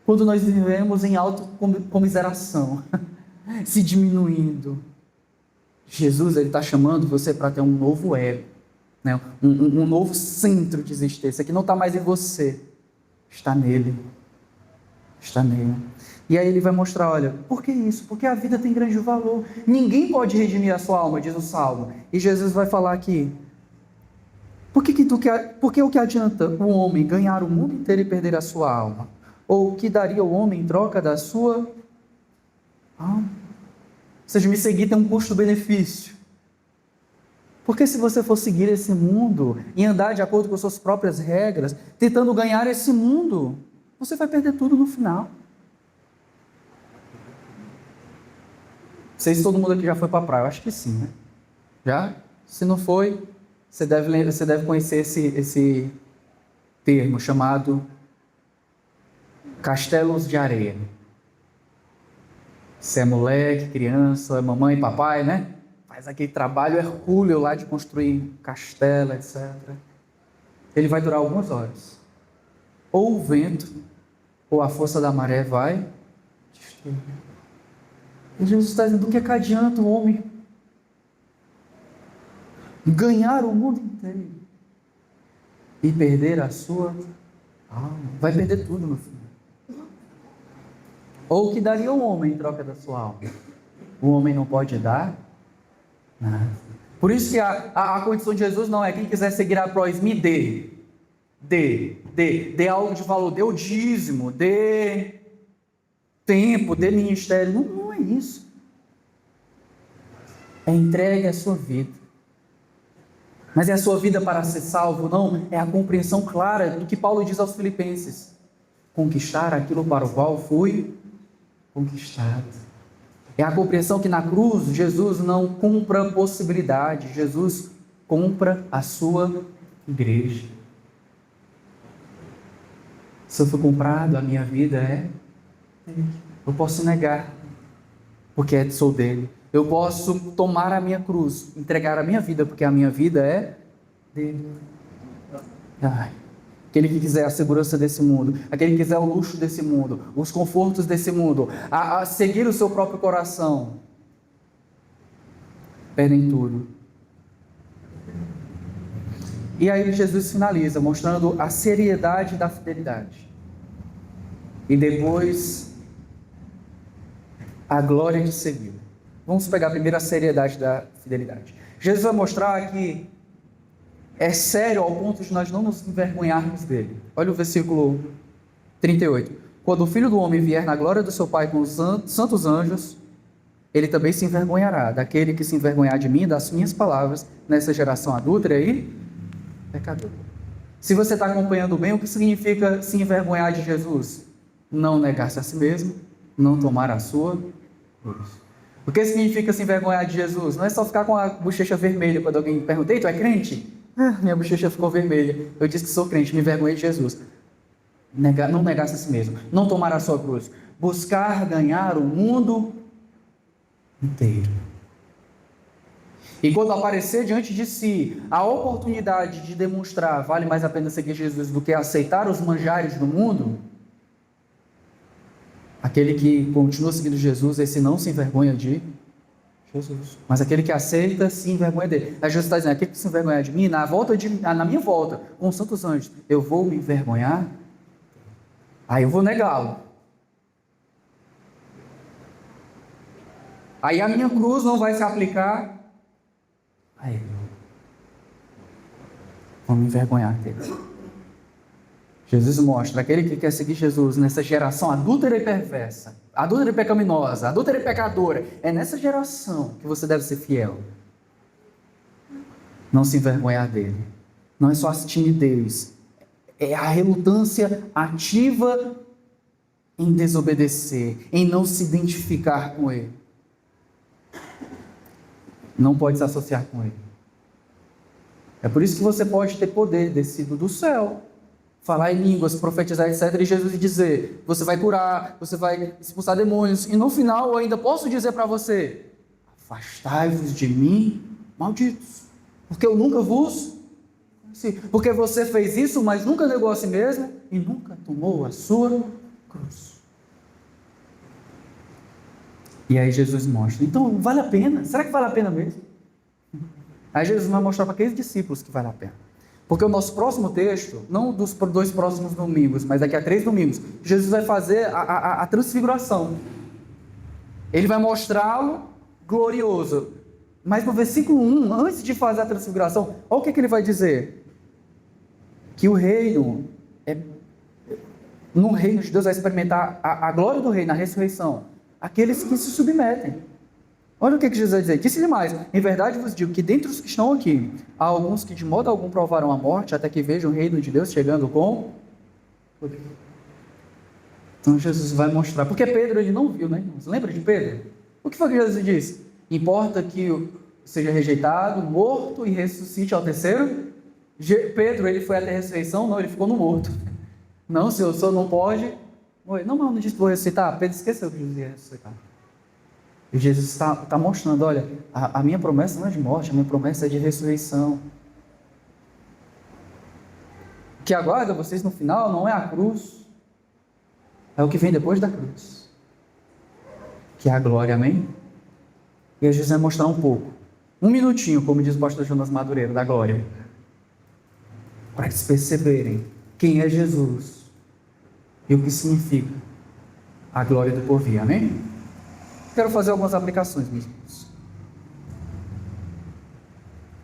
quando nós vivemos em autocomiseração, se diminuindo. Jesus está chamando você para ter um novo ego. Né? Um novo centro de existência, que não está mais em você, está nele. Está nele. E aí ele vai mostrar, olha, por que isso? Porque a vida tem grande valor. Ninguém pode redimir a sua alma, diz o Salmo. E Jesus vai falar aqui, por que o que adianta o homem ganhar o mundo inteiro e perder a sua alma? Ou o que daria o homem em troca da sua alma? Ou seja, me seguir tem um custo-benefício. Porque se você for seguir esse mundo e andar de acordo com suas próprias regras, tentando ganhar esse mundo, você vai perder tudo no final. Não sei se todo mundo aqui já foi para a praia, eu acho que sim, né? Já? Se não foi, você deve conhecer esse termo chamado castelos de areia. Se é moleque, criança, é mamãe, papai, né? Faz aquele trabalho hercúleo lá de construir castelo, etc. Ele vai durar algumas horas. Ou o vento, ou a força da maré vai destruir. E Jesus está dizendo: do que adianta o homem ganhar o mundo inteiro e perder a sua alma? Vai perder tudo no fim. Ou o que daria o homem em troca da sua alma? O homem não pode dar nada. Por isso que a condição de Jesus não é: quem quiser seguir após me dê algo de valor, dê o dízimo, dê tempo, dê ministério. Não é isso. É entregue a sua vida. Mas é a sua vida para ser salvo? Não, é a compreensão clara do que Paulo diz aos Filipenses: conquistar aquilo para o qual fui conquistado. É a compreensão que na cruz Jesus não compra possibilidade, Jesus compra a sua igreja. Se eu for comprado, a minha vida é dele. Eu posso negar, porque sou dele. Eu posso tomar a minha cruz, entregar a minha vida, porque a minha vida é dele. Aquele que quiser a segurança desse mundo, aquele que quiser o luxo desse mundo, os confortos desse mundo, a seguir o seu próprio coração, perdem tudo. E aí Jesus finaliza mostrando a seriedade da fidelidade. E depois a glória de segui-lo. Vamos pegar primeiro a seriedade da fidelidade. Jesus vai mostrar que é sério ao ponto de nós não nos envergonharmos dele. Olha o versículo 38. Quando o Filho do Homem vier na glória do seu Pai com os santos anjos, ele também se envergonhará daquele que se envergonhar de mim e das minhas palavras nessa geração adúltera e pecadora. Se você está acompanhando bem, o que significa se envergonhar de Jesus? Não negar-se a si mesmo, não tomar a sua cruz. O que significa se envergonhar de Jesus? Não é só ficar com a bochecha vermelha quando alguém me pergunta: tu é crente? Minha bochecha ficou vermelha. Eu disse que sou crente, me envergonhei de Jesus. Não negar-se a si mesmo, não tomar a sua cruz. Buscar ganhar o mundo inteiro. E quando aparecer diante de si a oportunidade de demonstrar vale mais a pena seguir Jesus do que aceitar os manjares do mundo, aquele que continua seguindo Jesus, esse não se envergonha de Jesus. Mas aquele que aceita, se envergonha dele. Aí Jesus está dizendo: aquele que se envergonhar de mim, na minha volta, com os santos anjos, eu vou me envergonhar, aí eu vou negá-lo. Aí a minha cruz não vai se aplicar a ele. Vou me envergonhar dele. Jesus mostra: aquele que quer seguir Jesus nessa geração adúltera e perversa, adúltera e pecaminosa, adúltera e pecadora, é nessa geração que você deve ser fiel. Não se envergonhar dele. Não é só a timidez, é a relutância ativa em desobedecer, em não se identificar com ele. Não pode se associar com ele. É por isso que você pode ter poder descido do céu, falar em línguas, profetizar, etc. E Jesus dizer: você vai curar, você vai expulsar demônios. E no final eu ainda posso dizer para você: afastai-vos de mim, malditos, porque eu nunca vos conheci. Porque você fez isso, mas nunca negou a si mesmo e nunca tomou a sua cruz. E aí Jesus mostra: então vale a pena? Será que vale a pena mesmo? Aí Jesus vai mostrar para aqueles discípulos que vale a pena. Porque o nosso próximo texto, não dos 2 próximos domingos, mas daqui a 3 domingos, Jesus vai fazer a transfiguração. Ele vai mostrá-lo glorioso. Mas no versículo 1, antes de fazer a transfiguração, olha o que ele vai dizer: que o reino, no reino de Deus vai experimentar a glória do reino, a ressurreição, aqueles que se submetem. Olha o que Jesus vai dizer. Disse-lhe mais: em verdade vos digo que dentre os que estão aqui, há alguns que de modo algum provarão a morte, até que vejam o reino de Deus chegando com poder. Então Jesus vai mostrar. Porque Pedro ele não viu, né, irmãos? Lembra de Pedro? O que foi que Jesus disse? Importa que seja rejeitado, morto e ressuscite ao terceiro. Pedro, ele foi até a ressurreição? Não, ele ficou no morto. Não, Senhor, o Senhor não pode. Não, não disse que vou ressuscitar. Pedro esqueceu que Jesus ia ressuscitar. E Jesus está mostrando, olha, a minha promessa não é de morte, a minha promessa é de ressurreição. O que aguarda vocês no final não é a cruz, é o que vem depois da cruz, que é a glória, amém? E aí Jesus vai mostrar um pouco, um minutinho, como diz o pastor Jonas Madureira, da glória, para eles perceberem quem é Jesus e o que significa a glória do porvir, amém? Quero fazer algumas aplicações, meus irmãos.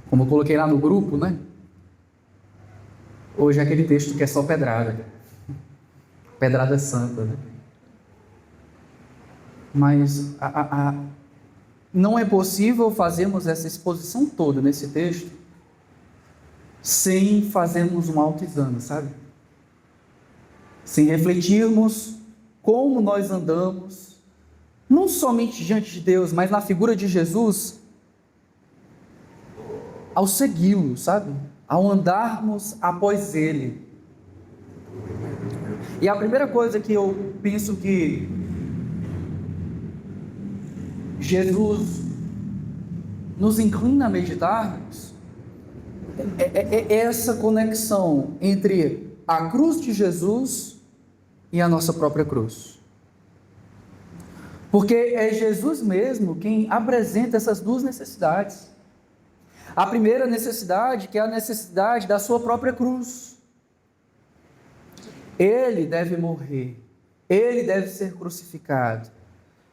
Como eu coloquei lá no grupo, né? Hoje é aquele texto que é só pedrada. Pedrada santa, né? Mas não é possível fazermos essa exposição toda nesse texto sem fazermos um autoexame, sabe? Sem refletirmos como nós andamos, não somente diante de Deus, mas na figura de Jesus, ao segui-lo, sabe? Ao andarmos após Ele. E a primeira coisa que eu penso que Jesus nos inclina a meditarmos é essa conexão entre a cruz de Jesus e a nossa própria cruz. Porque é Jesus mesmo quem apresenta essas duas necessidades. A primeira necessidade, que é a necessidade da sua própria cruz. Ele deve morrer, ele deve ser crucificado,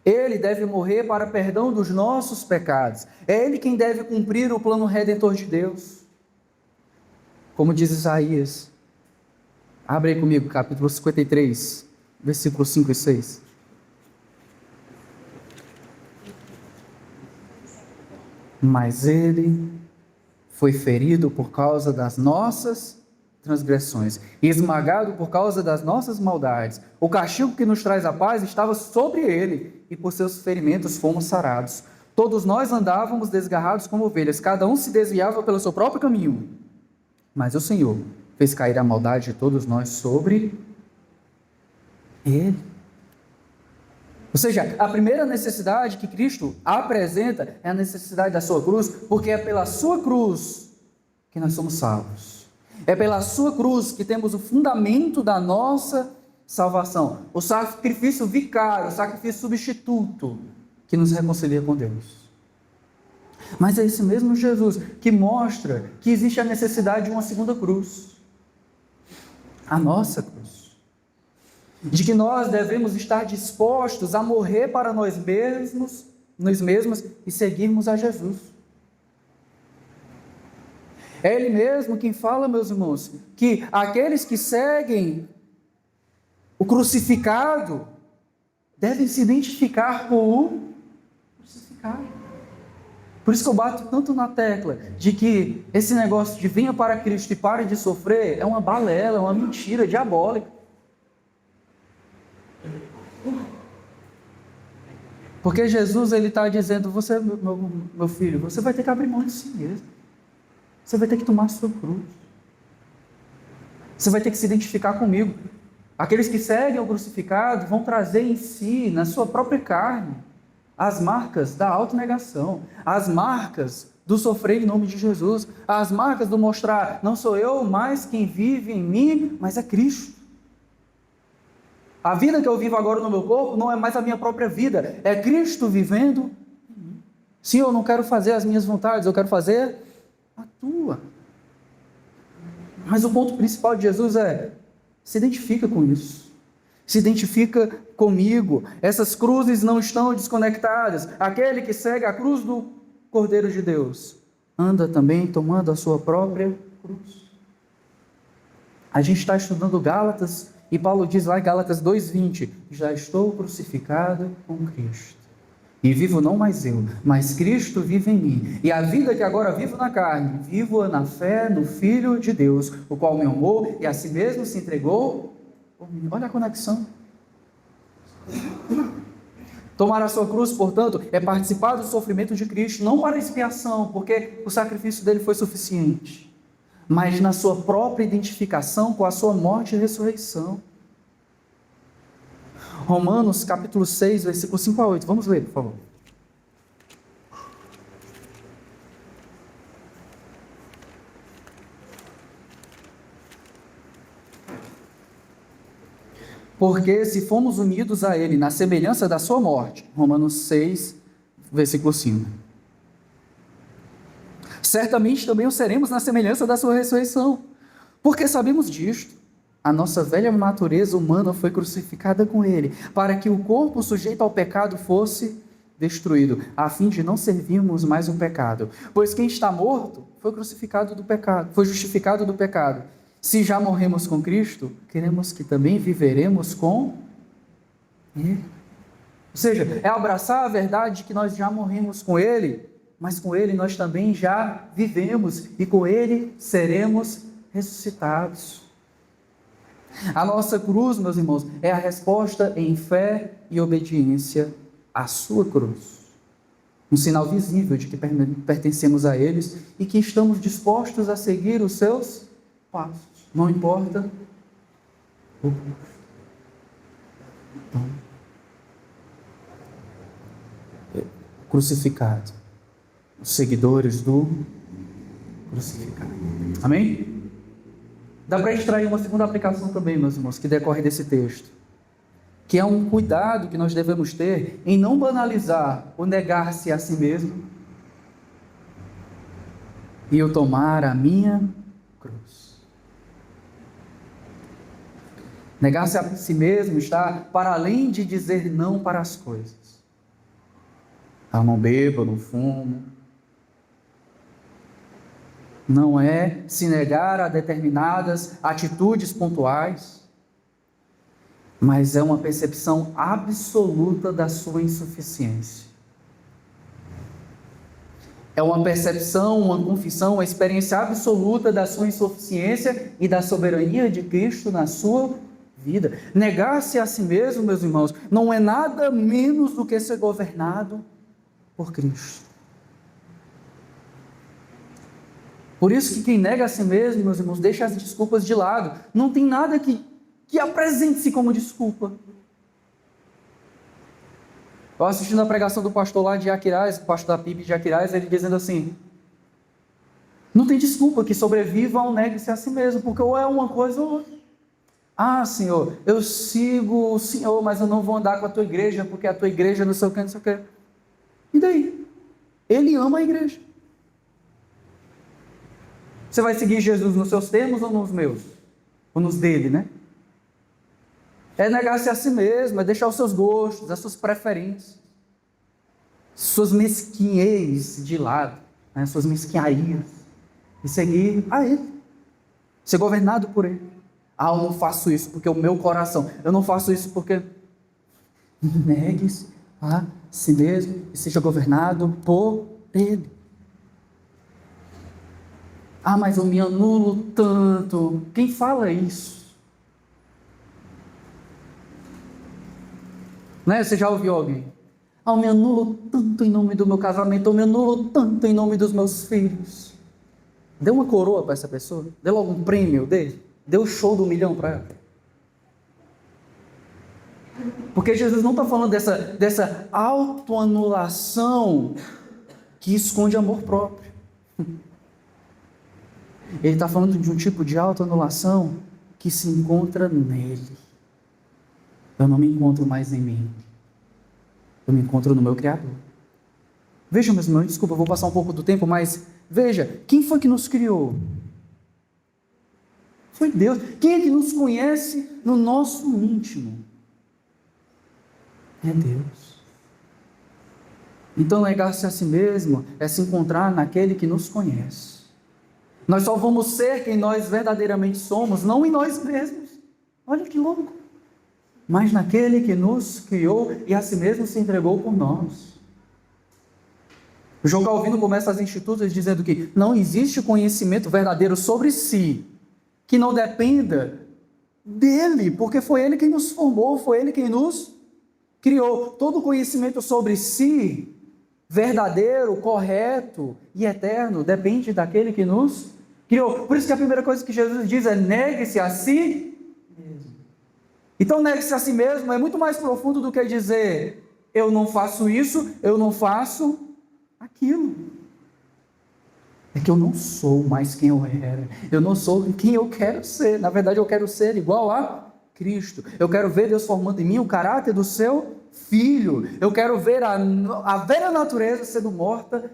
ele deve morrer para perdão dos nossos pecados. É ele quem deve cumprir o plano redentor de Deus. Como diz Isaías. Abre aí comigo, capítulo 53, versículos 5 e 6. Mas ele foi ferido por causa das nossas transgressões, esmagado por causa das nossas maldades. O castigo que nos traz a paz estava sobre ele, e por seus ferimentos fomos sarados. Todos nós andávamos desgarrados como ovelhas, cada um se desviava pelo seu próprio caminho. Mas o Senhor fez cair a maldade de todos nós sobre ele. Ou seja, a primeira necessidade que Cristo apresenta é a necessidade da sua cruz, porque é pela sua cruz que nós somos salvos. É pela sua cruz que temos o fundamento da nossa salvação. O sacrifício vicário, o sacrifício substituto que nos reconcilia com Deus. Mas é esse mesmo Jesus que mostra que existe a necessidade de uma segunda cruz. A nossa cruz. De que nós devemos estar dispostos a morrer para nós mesmos e seguirmos a Jesus. É Ele mesmo quem fala, meus irmãos, que aqueles que seguem o crucificado devem se identificar com o crucificado. Por isso que eu bato tanto na tecla de que esse negócio de venha para Cristo e pare de sofrer é uma balela, é uma mentira diabólica. Porque Jesus ele está dizendo, você, meu filho, você vai ter que abrir mão de si mesmo. Você vai ter que tomar a sua cruz. Você vai ter que se identificar comigo. Aqueles que seguem o crucificado vão trazer em si, na sua própria carne, as marcas da autonegação, as marcas do sofrer em nome de Jesus, as marcas do mostrar, não sou eu mais quem vive em mim, mas é Cristo. A vida que eu vivo agora no meu corpo não é mais a minha própria vida, é Cristo vivendo em mim. Sim, eu não quero fazer as minhas vontades, eu quero fazer a tua. Mas o ponto principal de Jesus é, se identifica com isso. Se identifica comigo. Essas cruzes não estão desconectadas. Aquele que segue a cruz do Cordeiro de Deus, anda também tomando a sua própria cruz. A gente está estudando Gálatas, e Paulo diz lá em Gálatas 2:20, já estou crucificado com Cristo. E vivo não mais eu, mas Cristo vive em mim. E a vida que agora vivo na carne, vivo na fé no Filho de Deus, o qual me amou e a si mesmo se entregou por mim. Olha a conexão. Tomar a sua cruz, portanto, é participar do sofrimento de Cristo, não para expiação, porque o sacrifício dele foi suficiente, mas na sua própria identificação com a sua morte e ressurreição. Romanos capítulo 6, versículo 5 a 8. Vamos ler, por favor. Porque se fomos unidos a ele na semelhança da sua morte, Romanos 6, versículo 5. Certamente também o seremos na semelhança da sua ressurreição, porque sabemos disto. A nossa velha natureza humana foi crucificada com ele, para que o corpo sujeito ao pecado fosse destruído, a fim de não servirmos mais o pecado. Pois quem está morto foi crucificado do pecado, foi justificado do pecado. Se já morremos com Cristo, queremos que também viveremos com Ele. Ou seja, é abraçar a verdade que nós já morremos com Ele, mas com Ele nós também já vivemos e com Ele seremos ressuscitados. A nossa cruz, meus irmãos, é a resposta em fé e obediência à sua cruz. Um sinal visível de que pertencemos a eles e que estamos dispostos a seguir os seus passos. Não importa o custo. Então, crucificado. Os seguidores do crucificado. Amém? Dá para extrair uma segunda aplicação também, meus irmãos, que decorre desse texto, que é um cuidado que nós devemos ter em não banalizar o negar-se a si mesmo e eu tomar a minha cruz. Negar-se a si mesmo está para além de dizer não para as coisas. Eu não bebo, eu não fumo. Não é se negar a determinadas atitudes pontuais, mas é uma percepção absoluta da sua insuficiência. É uma percepção, uma confissão, uma experiência absoluta da sua insuficiência e da soberania de Cristo na sua vida. Negar-se a si mesmo, meus irmãos, não é nada menos do que ser governado por Cristo. Por isso que quem nega a si mesmo, meus irmãos, deixa as desculpas de lado. Não tem nada que apresente-se como desculpa. Eu assistindo a pregação do pastor lá de Aquiraz, o pastor da PIB de Aquiraz, ele dizendo assim: não tem desculpa que sobreviva ao negue-se a si mesmo, porque ou é uma coisa ou outra. Ah, Senhor, eu sigo o Senhor, mas eu não vou andar com a tua igreja, porque a tua igreja não sei o que, não sei o que. E daí? Ele ama a igreja. Você vai seguir Jesus nos seus termos ou nos meus? Ou nos dele, né? É negar-se a si mesmo, é deixar os seus gostos, as suas preferências, suas mesquinhez de lado, né? Suas mesquinharias, e seguir a Ele, ser governado por Ele. Ah, eu não faço isso porque o meu coração, eu não faço isso porque... Negue-se a si mesmo e seja governado por Ele. Ah, mas eu me anulo tanto. Quem fala isso? Né? Você já ouviu alguém? Ah, eu me anulo tanto em nome do meu casamento, eu me anulo tanto em nome dos meus filhos. Dê uma coroa para essa pessoa, dê logo um prêmio dele, dê o show do 1 milhão para ela. Porque Jesus não está falando dessa autoanulação que esconde amor próprio. Ele está falando de um tipo de autoanulação que se encontra nele. Eu não me encontro mais em mim. Eu me encontro no meu Criador. Veja, meus irmãos, desculpa, eu vou passar um pouco do tempo, mas veja, quem foi que nos criou? Foi Deus. Quem é que nos conhece no nosso íntimo? É Deus. Então, negar-se a si mesmo é se encontrar naquele que nos conhece. Nós só vamos ser quem nós verdadeiramente somos, não em nós mesmos. Olha que louco. Mas naquele que nos criou e a si mesmo se entregou por nós. João Calvino começa as Institutas dizendo que não existe conhecimento verdadeiro sobre si que não dependa dele, porque foi ele quem nos formou, foi ele quem nos criou. Todo conhecimento sobre si, verdadeiro, correto e eterno, depende daquele que nos criou. Por isso que a primeira coisa que Jesus diz é: negue-se a si mesmo. Então, negue-se a si mesmo é muito mais profundo do que dizer: eu não faço isso, eu não faço aquilo. É que eu não sou mais quem eu era, eu não sou quem eu quero ser. Na verdade, eu quero ser igual a Cristo. Eu quero ver Deus formando em mim o caráter do seu Filho. Eu quero ver a velha natureza sendo morta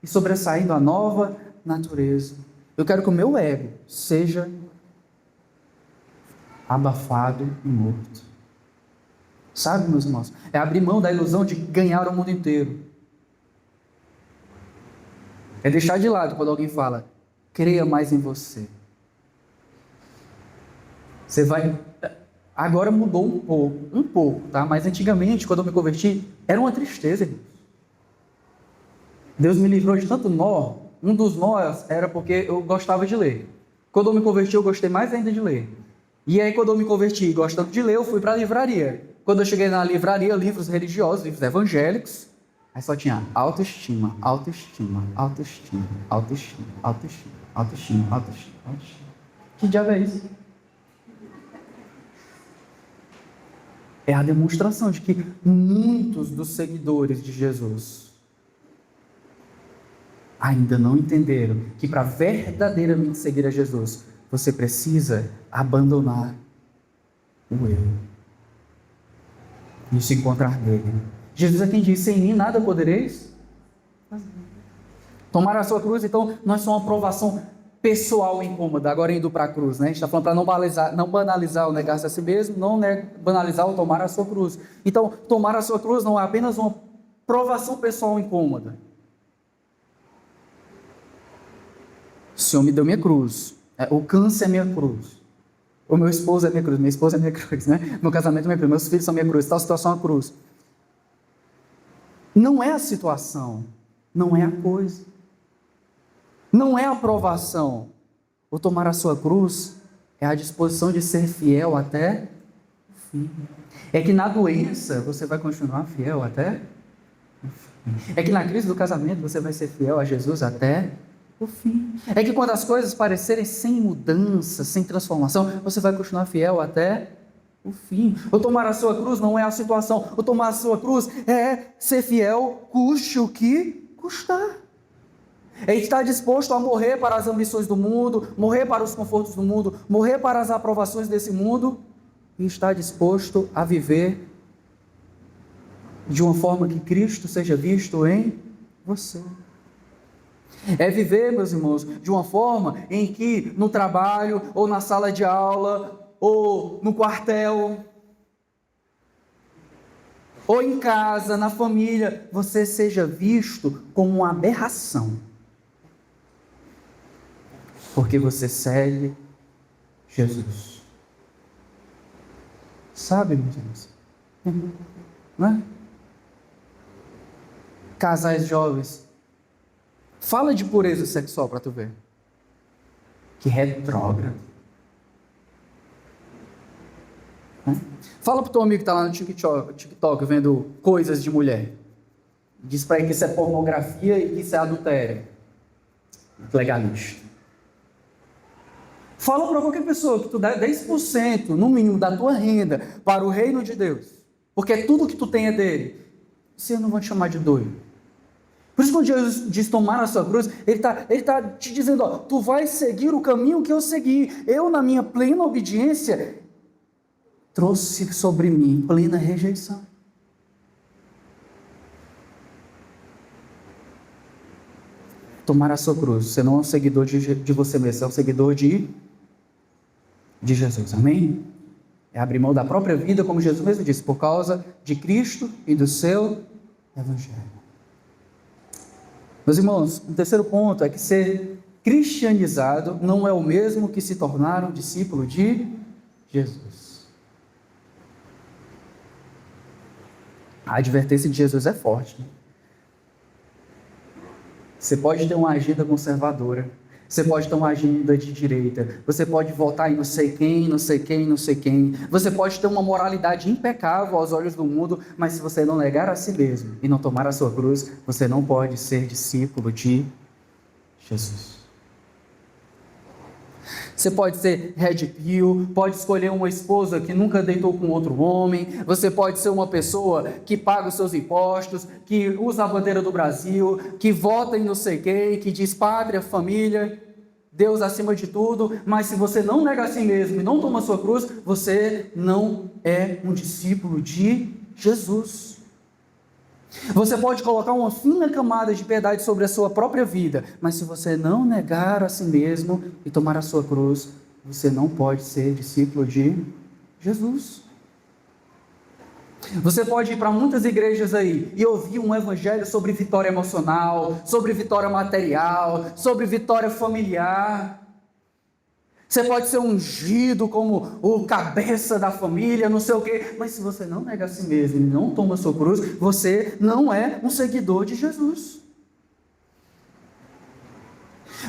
e sobressaindo a nova natureza. Eu quero que o meu ego seja abafado e morto. Sabe, meus irmãos? É abrir mão da ilusão de ganhar o mundo inteiro. É deixar de lado quando alguém fala: creia mais em você. Você vai... Agora mudou um pouco, tá? Mas antigamente, quando eu me converti, era uma tristeza, irmãos. Deus me livrou de tanto nó. Um dos nós era porque eu gostava de ler. Quando eu me converti, eu gostei mais ainda de ler. E aí, quando eu me converti gostando de ler, eu fui para a livraria. Quando eu cheguei na livraria, livros religiosos, livros evangélicos, aí só tinha autoestima, autoestima, autoestima, autoestima, autoestima, autoestima, autoestima, autoestima. Que diabo é isso? É a demonstração de que muitos dos seguidores de Jesus ainda não entenderam que para verdadeiramente seguir a Jesus, você precisa abandonar o eu e se encontrar nele. Jesus é quem disse: em mim nada podereis fazer. Tomar a sua cruz, então, não é só uma provação pessoal incômoda, agora indo para a cruz, né? A gente está falando para não banalizar o negar-se a si mesmo, não banalizar o tomar a sua cruz. Então, tomar a sua cruz não é apenas uma provação pessoal incômoda. O Senhor me deu minha cruz, o câncer é minha cruz, o meu esposo é minha cruz, minha esposa é minha cruz, né? Meu casamento é minha cruz, meus filhos são minha cruz, tal situação é a cruz. Não é a situação, não é a coisa. Não é a provação. O tomar a sua cruz é a disposição de ser fiel até o fim. É que na doença você vai continuar fiel até o fim. É que na crise do casamento você vai ser fiel a Jesus até o fim. É que quando as coisas parecerem sem mudança, sem transformação, você vai continuar fiel até o fim. O tomar a sua cruz não é a situação. O tomar a sua cruz é ser fiel, custe o que custar. É estar disposto a morrer para as ambições do mundo, morrer para os confortos do mundo, morrer para as aprovações desse mundo e estar disposto a viver de uma forma que Cristo seja visto em você. É viver, meus irmãos, de uma forma em que no trabalho, ou na sala de aula, ou no quartel, ou em casa, na família, você seja visto como uma aberração. Porque você segue Jesus. Sabe, meus irmãos? Não é? Casais jovens. Fala de pureza sexual para tu ver. Que retrógrado. Fala pro teu amigo que está lá no TikTok vendo coisas de mulher. Diz para ele que isso é pornografia e que isso é adultério. Legalista. Fala para qualquer pessoa que tu dá 10% no mínimo da tua renda para o reino de Deus, porque tudo que tu tem é dele. Você não vai te chamar de doido. Por isso, quando Jesus diz tomar a sua cruz, ele tá te dizendo: ó, tu vais seguir o caminho que eu segui. Eu, na minha plena obediência, trouxe sobre mim plena rejeição. Tomar a sua cruz. Você não é um seguidor de você mesmo, você é um seguidor de Jesus, amém? É abrir mão da própria vida, como Jesus mesmo disse, por causa de Cristo e do seu Evangelho. Meus irmãos, o terceiro ponto é que ser cristianizado não é o mesmo que se tornar um discípulo de Jesus. A advertência de Jesus é forte, né? Você pode ter uma agenda conservadora, você pode ter uma agenda de direita, você pode votar em não sei quem, não sei quem, não sei quem, você pode ter uma moralidade impecável aos olhos do mundo, mas se você não negar a si mesmo e não tomar a sua cruz, você não pode ser discípulo de Jesus. Você pode ser red pill, pode escolher uma esposa que nunca deitou com outro homem, você pode ser uma pessoa que paga os seus impostos, que usa a bandeira do Brasil, que vota em não sei quem, que diz pátria, família, Deus acima de tudo, mas se você não nega a si mesmo e não toma a sua cruz, você não é um discípulo de Jesus. Você pode colocar uma fina camada de piedade sobre a sua própria vida, mas se você não negar a si mesmo e tomar a sua cruz, você não pode ser discípulo de Jesus. Você pode ir para muitas igrejas aí e ouvir um evangelho sobre vitória emocional, sobre vitória material, sobre vitória familiar. Você pode ser ungido como o cabeça da família, não sei o quê, mas se você não nega a si mesmo e não toma a sua cruz, você não é um seguidor de Jesus.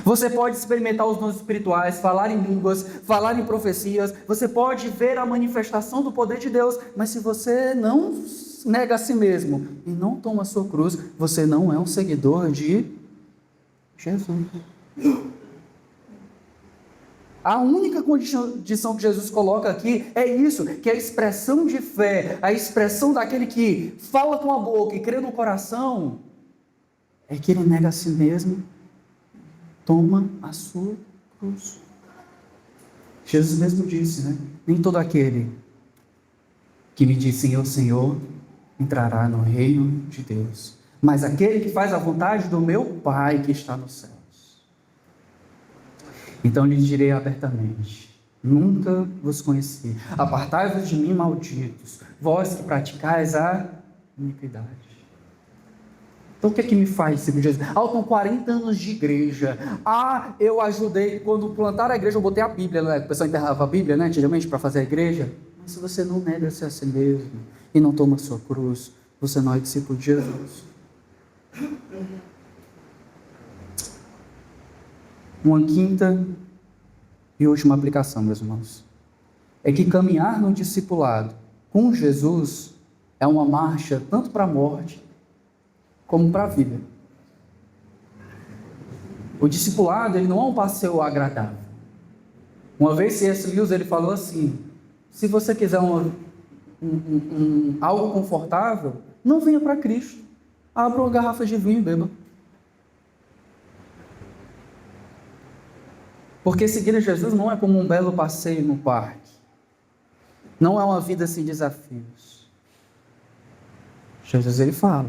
Você pode experimentar os dons espirituais, falar em línguas, falar em profecias, você pode ver a manifestação do poder de Deus, mas se você não nega a si mesmo e não toma a sua cruz, você não é um seguidor de Jesus. A única condição que Jesus coloca aqui é isso, que é a expressão de fé, a expressão daquele que fala com a boca e crê no coração, é que ele nega a si mesmo, toma a sua cruz. Jesus mesmo disse, né? Nem todo aquele que me diz Senhor, Senhor, entrará no reino de Deus, mas aquele que faz a vontade do meu Pai que está no céu. Então lhes direi abertamente, nunca vos conheci, apartai-vos de mim, malditos, vós que praticais a iniquidade. Então o que é que me faz seguir Jesus? Eu tenho 40 anos de igreja, eu ajudei, quando plantaram a igreja eu botei a Bíblia, né? O pessoal enterrava a Bíblia, né, antigamente, para fazer a igreja, mas se você não nega-se a si mesmo, e não toma a sua cruz, você não é discípulo de Jesus. Uma quinta e última aplicação, meus irmãos, é que caminhar no discipulado com Jesus é uma marcha tanto para a morte como para a vida. O discipulado ele não é um passeio agradável. Uma vez C.S. Lewis ele falou assim, se você quiser algo confortável, não venha para Cristo, abra uma garrafa de vinho e beba. Porque seguir a Jesus não é como um belo passeio no parque. Não é uma vida sem desafios. Jesus ele fala.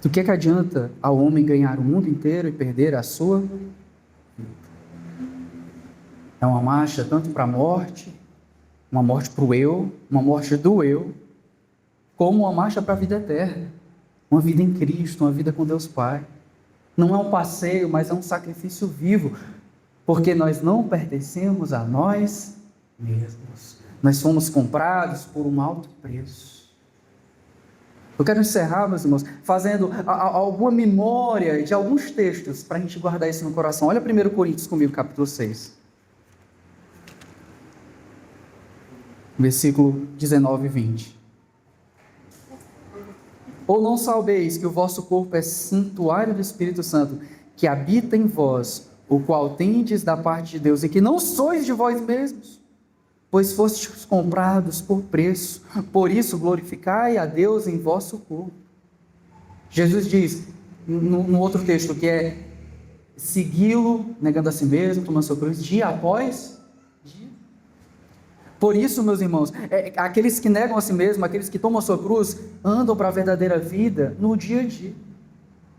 Do que adianta ao homem ganhar o mundo inteiro e perder a sua vida? É uma marcha tanto para a morte, uma morte para o eu, uma morte do eu, como uma marcha para a vida eterna. Uma vida em Cristo, uma vida com Deus Pai. Não é um passeio, mas é um sacrifício vivo, porque nós não pertencemos a nós mesmos. Nós fomos comprados por um alto preço. Eu quero encerrar, meus irmãos, fazendo alguma memória de alguns textos, para a gente guardar isso no coração. Olha 1 Coríntios comigo, capítulo 6. Versículo 19 e 20. Ou não sabeis que o vosso corpo é santuário do Espírito Santo, que habita em vós, o qual tendes da parte de Deus, e que não sois de vós mesmos, pois fostes comprados por preço, por isso glorificai a Deus em vosso corpo. Jesus diz, no outro texto, que é segui-lo, negando a si mesmo, tomando sua cruz, dia após dia. Por isso, meus irmãos, aqueles que negam a si mesmo, aqueles que tomam a sua cruz, andam para a verdadeira vida no dia a dia.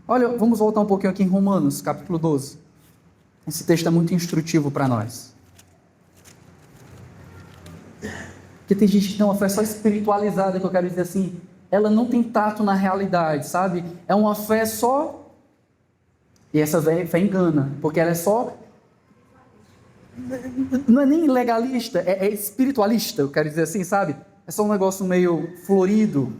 Olha, vamos voltar um pouquinho aqui em Romanos, capítulo 12. Esse texto é muito instrutivo para nós. Porque tem gente que tem uma fé só espiritualizada, que eu quero dizer assim, ela não tem tato na realidade, sabe? É uma fé só, e essa fé engana, porque ela é só, não é nem legalista, é espiritualista, eu quero dizer assim, sabe? É só um negócio meio florido,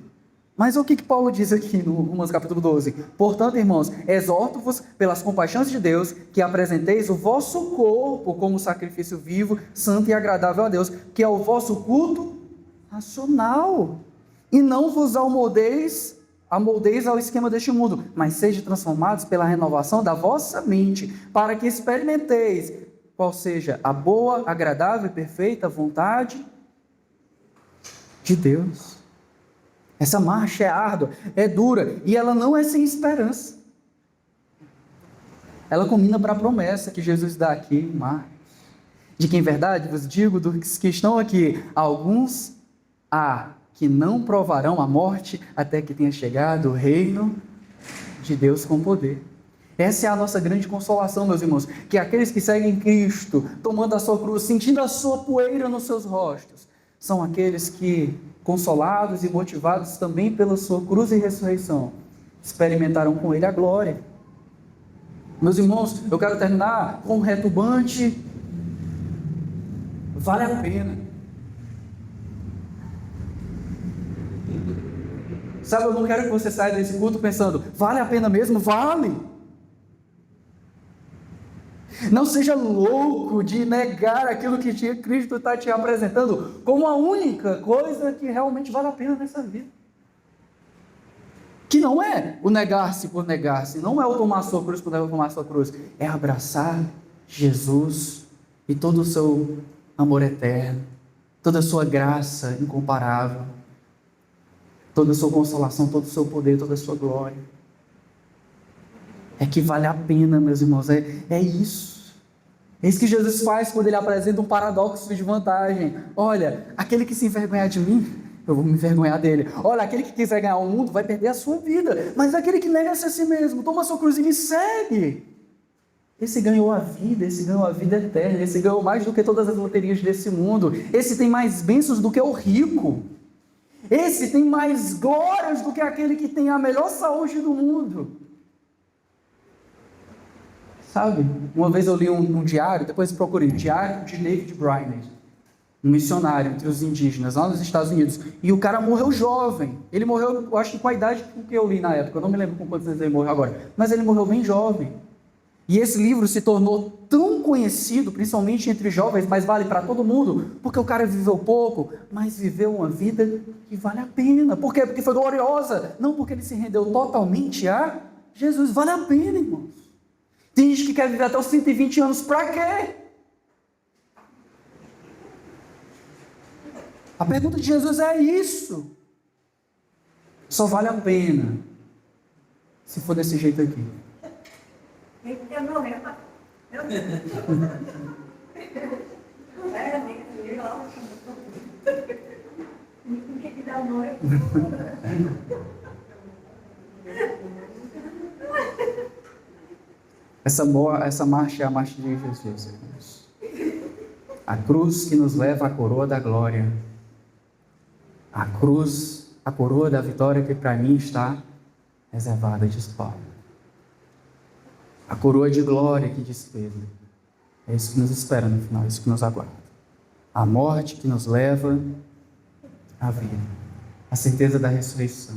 Mas o que Paulo diz aqui no Romanos capítulo 12? Portanto, irmãos, exorto-vos pelas compaixões de Deus, que apresenteis o vosso corpo como sacrifício vivo, santo e agradável a Deus, que é o vosso culto racional. E não vos amoldeis ao esquema deste mundo, mas sejam transformados pela renovação da vossa mente, para que experimenteis qual seja a boa, agradável e perfeita vontade de Deus. Essa marcha é árdua, é dura, e ela não é sem esperança. Ela combina para a promessa que Jesus dá aqui em Marcos. De que, em verdade, vos digo, dos que estão aqui, alguns há que não provarão a morte até que tenha chegado o reino de Deus com poder. Essa é a nossa grande consolação, meus irmãos, que aqueles que seguem Cristo, tomando a sua cruz, sentindo a sua poeira nos seus rostos, são aqueles que, consolados e motivados também pela sua cruz e ressurreição, experimentaram com Ele a glória. Meus irmãos, eu quero terminar com um retumbante: vale a pena. Sabe, eu não quero que você saia desse culto pensando, vale a pena mesmo? Vale! Não seja louco de negar aquilo que Cristo está te apresentando como a única coisa que realmente vale a pena nessa vida. Que não é o negar-se por negar-se, não é o tomar a sua cruz por tomar a sua cruz, é abraçar Jesus e todo o seu amor eterno, toda a sua graça incomparável, toda a sua consolação, todo o seu poder, toda a sua glória. É que vale a pena, meus irmãos, é isso. É isso que Jesus faz quando Ele apresenta um paradoxo de vantagem. Olha, aquele que se envergonhar de mim, eu vou me envergonhar dele. Olha, aquele que quiser ganhar o mundo vai perder a sua vida, mas aquele que nega-se a si mesmo, toma a sua cruz e me segue, esse ganhou a vida eterna, esse ganhou mais do que todas as loterias desse mundo, esse tem mais bênçãos do que o rico, esse tem mais glórias do que aquele que tem a melhor saúde do mundo. Sabe, uma vez eu li um diário, depois procurei, diário de David Brainerd, um missionário entre os indígenas lá nos Estados Unidos, e o cara morreu jovem. Ele morreu, eu acho que com a idade que eu li na época, eu não me lembro com quantos anos ele morreu agora, mas ele morreu bem jovem. E esse livro se tornou tão conhecido, principalmente entre jovens, mas vale para todo mundo, porque o cara viveu pouco, mas viveu uma vida que vale a pena. Por quê? Porque foi gloriosa, não porque ele se rendeu totalmente a Jesus. Vale a pena, irmãos. Tem gente que quer viver até os 120 anos, para quê? A pergunta de Jesus é isso. Só vale a pena se for desse jeito aqui. Eu não lembro. O que dá noite? Essa marcha é a marcha de Jesus, irmãos. A cruz que nos leva à coroa da glória. A cruz, a coroa da vitória que para mim está reservada, diz Paulo. A coroa de glória que diz Pedro. É isso que nos espera no final, é isso que nos aguarda. A morte que nos leva à vida. A certeza da ressurreição.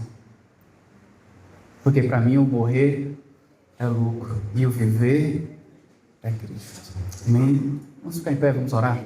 Porque para mim o morrer é lucro e o viver é Cristo. Amém? Vamos ficar em pé, vamos orar.